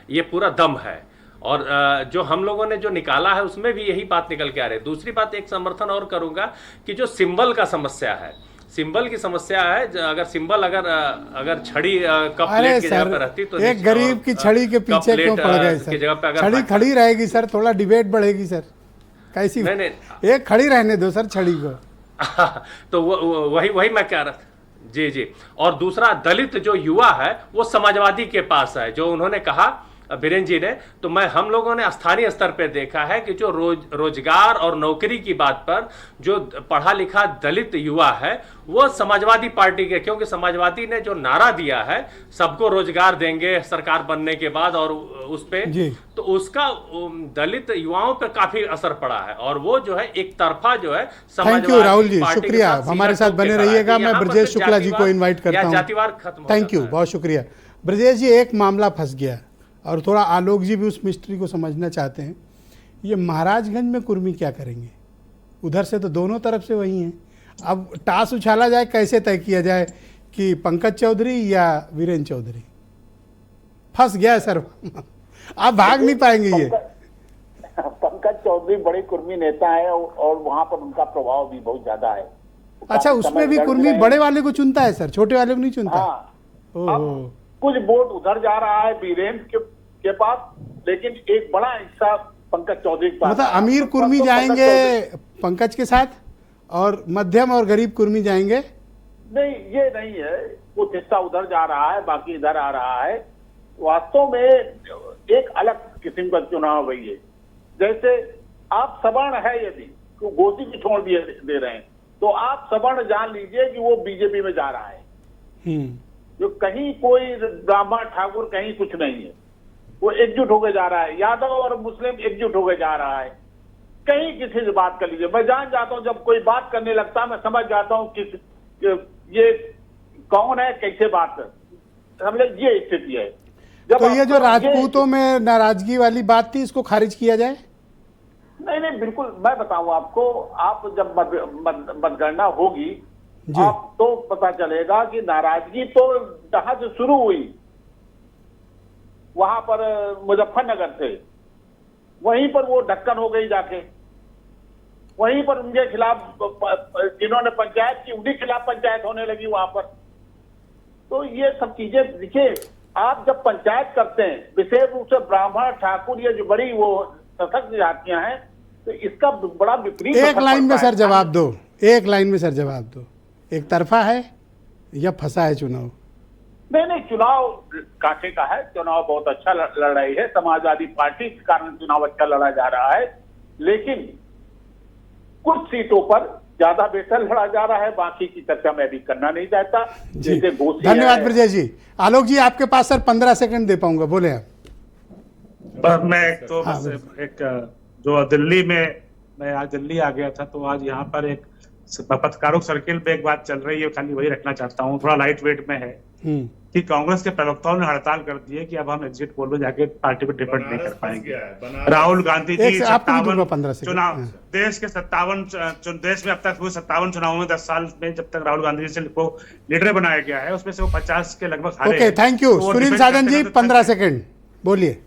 ये पूरा दम है। और जो हम लोगों ने जो निकाला है उसमें भी यही बात निकल के आ रही है। दूसरी बात एक समर्थन और करूंगा कि जो सिंबल का समस्या है, सिंबल की समस्या है, अगर सिंबल अगर छड़ी कप प्लेट की जगह पर रहती तो एक गरीब की छड़ी के पीछे क्यों पड़ गए सर? छड़ी खड़ी रहेगी सर, थोड़ा डिबेट बढ़ेगी सर। कैसी नहीं, एक खड़ी रहने दो सर छड़ी को। तो वही मैं कह रहा जी। और दूसरा, दलित जो युवा है वो समाजवादी के पास है, जो उन्होंने कहा बीरेन जी ने, तो हम लोगों ने स्थानीय स्तर पर देखा है कि जो रोजगार और नौकरी की बात पर जो पढ़ा लिखा दलित युवा है वो समाजवादी पार्टी के, क्योंकि समाजवादी ने जो नारा दिया है सबको रोजगार देंगे सरकार बनने के बाद, और उस पे तो उसका दलित युवाओं पर काफी असर पड़ा है। और वो जो है एक तरफा जो है थैंक यू राहुल जी, शुक्रिया, हमारे साथ बने रहिएगा। मैं ब्रजेश शुक्ला जी को इनवाइट करता हूँ। जातिवार खत्म, थैंक यू, बहुत शुक्रिया। ब्रजेश जी एक मामला फंस गया और थोड़ा आलोक जी भी उस मिस्ट्री को समझना चाहते हैं। ये महाराजगंज में कुर्मी क्या करेंगे? उधर से तो दोनों तरफ से वही हैं। अब टास उछाला जाए, कैसे तय किया जाए कि पंकज चौधरी या वीरेंद्र चौधरी? फंस गया है सर आप भाग नहीं पाएंगे ये। पंकज चौधरी बड़े कुर्मी नेता है और वहां पर उनका प्रभाव भी बहुत ज्यादा है। अच्छा, उसमें भी कुर्मी बड़े वाले को चुनता है सर, छोटे वाले को नहीं चुनता? हाँ, ओहो, कुछ वोट उधर जा रहा है वीरेंद्र के पास, लेकिन एक बड़ा हिस्सा पंकज चौधरी के पास। मतलब अमीर कुर्मी जाएंगे पंकज के साथ और मध्यम और गरीब कुर्मी जाएंगे? नहीं, ये नहीं है, कुछ हिस्सा उधर जा रहा है, बाकी इधर आ रहा है। वास्तव में एक अलग किस्म का चुनाव वही है। जैसे आप सवर्ण है, यदि तो गोदी भी छोड़ दिए दे रहे हैं, तो आप सवर्ण जान लीजिए कि वो बीजेपी में जा रहा है। जो कहीं कोई ब्राह्मण ठाकुर कहीं कुछ नहीं है, वो एकजुट होकर जा रहा है। यादव और मुस्लिम एकजुट होकर जा रहा है। कहीं किसी से बात कर लीजिए, मैं जान जाता हूं, जब कोई बात करने लगता मैं समझ जाता हूं कि ये कौन है, कैसे बात कर, समझ, ये स्थिति है। तो ये जो राजपूतों में नाराजगी वाली बात थी, इसको खारिज किया जाए? नहीं, बिल्कुल, मैं बताऊं आपको, आप जब मतगणना होगी आप तो पता चलेगा कि नाराजगी तो जहां से शुरू हुई, वहां पर मुजफ्फरनगर से, वहीं पर वो ढक्कन हो गई जाके, वहीं पर उनके खिलाफ जिन्होंने पंचायत की उनके खिलाफ पंचायत होने लगी वहां पर। तो ये सब चीजें देखिए, आप जब पंचायत करते हैं, विशेष रूप से ब्राह्मण ठाकुर ये जो बड़ी वो सशक्त जातियां हैं, तो इसका बड़ा विपरीत एक असर लाइन में पड़ता है। सर जवाब दो, एक लाइन में सर जवाब दो, एक तरफा है या फंसा है चुनाव? नहीं, चुनाव कांटे का है, चुनाव बहुत अच्छा लड़ रही है, समाजवादी पार्टी के कारण चुनाव अच्छा लड़ा जा रहा है, लेकिन कुछ सीटों पर ज्यादा बेहतर लड़ा जा रहा है, बाकी की चर्चा मैं भी करना नहीं चाहता। जी जैसे घोषी धन्यवाद है- ब्रजेश जी। आलोक जी आपके पास सर 15 सेकंड दे पाऊंगा, बोले आप। पर मैं एक तो हाँ, बस एक जो दिल्ली में, मैं आज दिल्ली आ गया था, तो आज यहाँ पर एक पत्रकारों सर्किल पे एक बात चल रही है, खाली वही रखना चाहता हूँ, थोड़ा लाइट वेट में है कि कांग्रेस के प्रवक्ताओं ने हड़ताल कर दी है कि अब हम एग्जिट पोल में जाके पार्टी पे डिपेंड नहीं कर पाएंगे। राहुल गांधी एक जी से आपको भी दूंगा 15 57 सेकंड। चुनाव, हाँ। देश के 57 देश में अब तक हुए 57 चुनावों में 10 साल में जब तक राहुल गांधी जी को लीडर बनाया गया है, उसमें से वो 50 के लगभग हारे ओके हैं। Thank you. तो वो सुनील डिपेंड साधन करते जी करते 15 सेकंड बोलिए।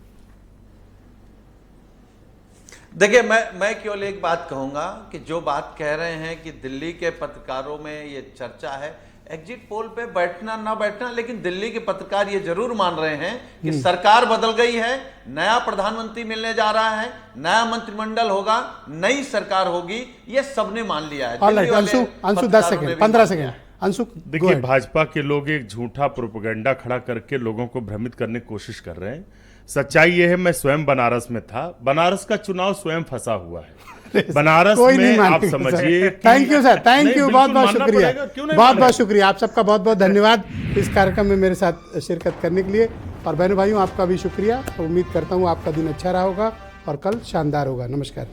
देखिए, मैं केवल एक बात कहूंगा कि जो बात कह रहे हैं कि दिल्ली के पत्रकारों में ये चर्चा है, एग्जिट पोल पे बैठना ना बैठना, लेकिन दिल्ली के पत्रकार ये जरूर मान रहे हैं कि सरकार बदल गई है, नया प्रधानमंत्री मिलने जा रहा है, नया मंत्रिमंडल होगा, नई सरकार होगी, ये सबने मान लिया है। ऑलराइट, दिल्ली वाले अंशु 10 पत्रकारों ने सेकंड, भी 15 मान सेकंड। लिया है। अंशु देखिए, भाजपा के लोग एक झूठा प्रोपेगेंडा खड़ा करके लोगों को भ्रमित करने की कोशिश कर रहे हैं। सच्चाई यह है, मैं स्वयं बनारस में था, बनारस का चुनाव स्वयं फंसा हुआ है। बनारस कोई नहीं में आप मानेगा सर। समझिए। थैंक यू सर, थैंक नहीं, यू, बिल्कुल बहुत बहुत मानना शुक्रिया, पड़ेगा, क्यों नहीं बहुत मानेगा? बहुत शुक्रिया आप सबका, बहुत बहुत धन्यवाद इस कार्यक्रम में मेरे साथ शिरकत करने के लिए। और बहनों भाइयों आपका भी शुक्रिया। उम्मीद करता हूँ आपका दिन अच्छा रहा होगा और कल शानदार होगा। नमस्कार।